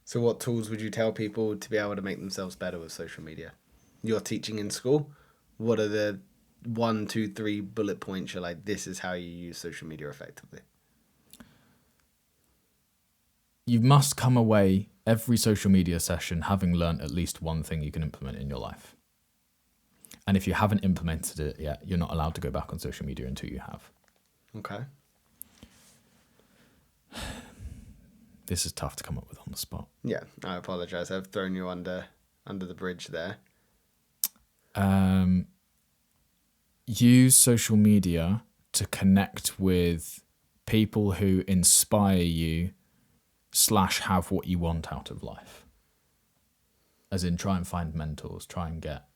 So what tools would you tell people to be able to make themselves better with social media? You're teaching in school. What are the 1, 2, 3 bullet points you're like, this is how you use social media effectively? You must come away every social media session having learnt at least one thing you can implement in your life. And if you haven't implemented it yet, you're not allowed to go back on social media until you have. Okay. This is tough to come up with on the spot. Yeah, I apologise. I've thrown you under the bridge there. Use social media to connect with people who inspire you / have what you want out of life. As in, try and find mentors, try and get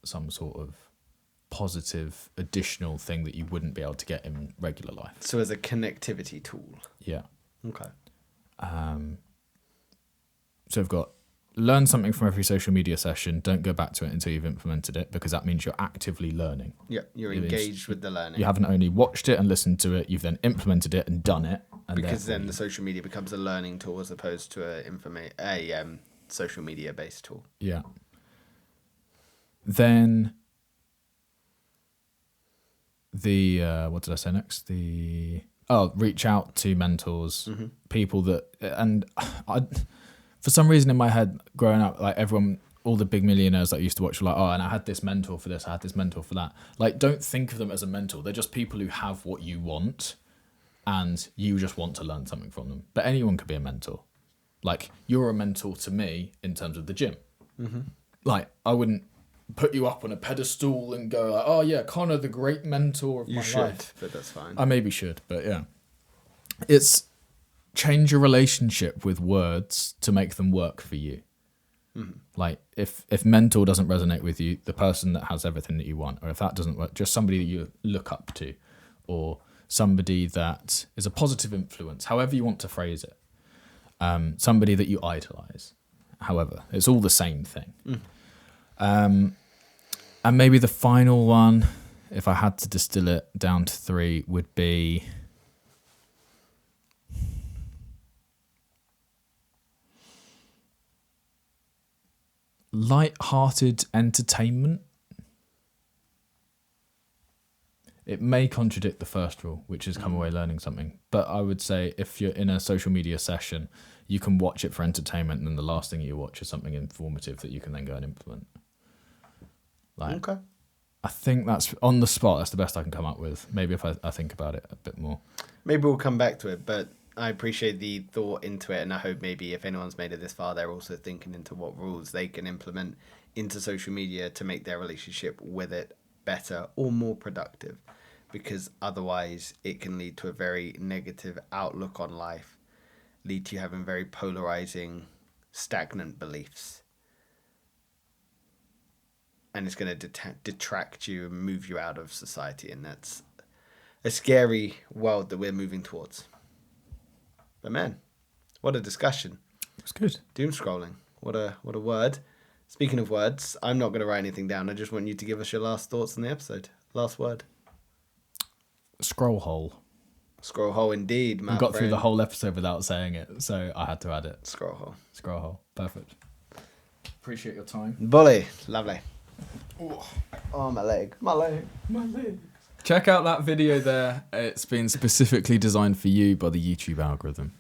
some sort of positive additional thing that you wouldn't be able to get in regular life. So as a connectivity tool. Yeah. Okay. So I've got learn something from every social media session. Don't go back to it until you've implemented it, because that means you're actively learning. Yeah, you're engaged with the learning. You haven't only watched it and listened to it, you've then implemented it and done it. And because then the social media becomes a learning tool as opposed to a social media based tool. Yeah. Then what did I say next? Reach out to mentors, people that, and for some reason in my head growing up, like everyone, all the big millionaires that I used to watch were like, oh, and I had this mentor for this, I had this mentor for that. Like, don't think of them as a mentor. They're just people who have what you want and you just want to learn something from them. But anyone could be a mentor. Like, you're a mentor to me in terms of the gym. Mm-hmm. Like, I wouldn't put you up on a pedestal and go like, oh yeah, Connor, the great mentor of my life. You should, but that's fine. I maybe should, but yeah. It's change your relationship with words to make them work for you. Mm-hmm. Like, if mentor doesn't resonate with you, the person that has everything that you want, or if that doesn't work, just somebody that you look up to, or somebody that is a positive influence, however you want to phrase it. Somebody that you idolize. However, it's all the same thing. And maybe the final one, if I had to distill it down to 3, would be light-hearted entertainment. It may contradict the first rule, which is come away learning something. But I would say if you're in a social media session, you can watch it for entertainment, and then the last thing you watch is something informative that you can then go and implement. Okay. I think that's on the spot. That's the best I can come up with. Maybe if I think about it a bit more. Maybe we'll come back to it, but I appreciate the thought into it, and I hope maybe if anyone's made it this far, they're also thinking into what rules they can implement into social media to make their relationship with it better or more productive, because otherwise it can lead to a very negative outlook on life, lead to you having very polarizing, stagnant beliefs. And it's going to detract you and move you out of society. And that's a scary world that we're moving towards. But man, what a discussion. It's good. Doom scrolling. What a word. Speaking of words, I'm not going to write anything down. I just want you to give us your last thoughts on the episode. Last word. Scroll hole. Scroll hole indeed, man. We got through the whole episode without saying it, so I had to add it. Scroll hole. Scroll hole. Perfect. Appreciate your time. Bully. Lovely. Oh, my leg. My leg. My leg. Check out that video there. It's been specifically designed for you by the YouTube algorithm.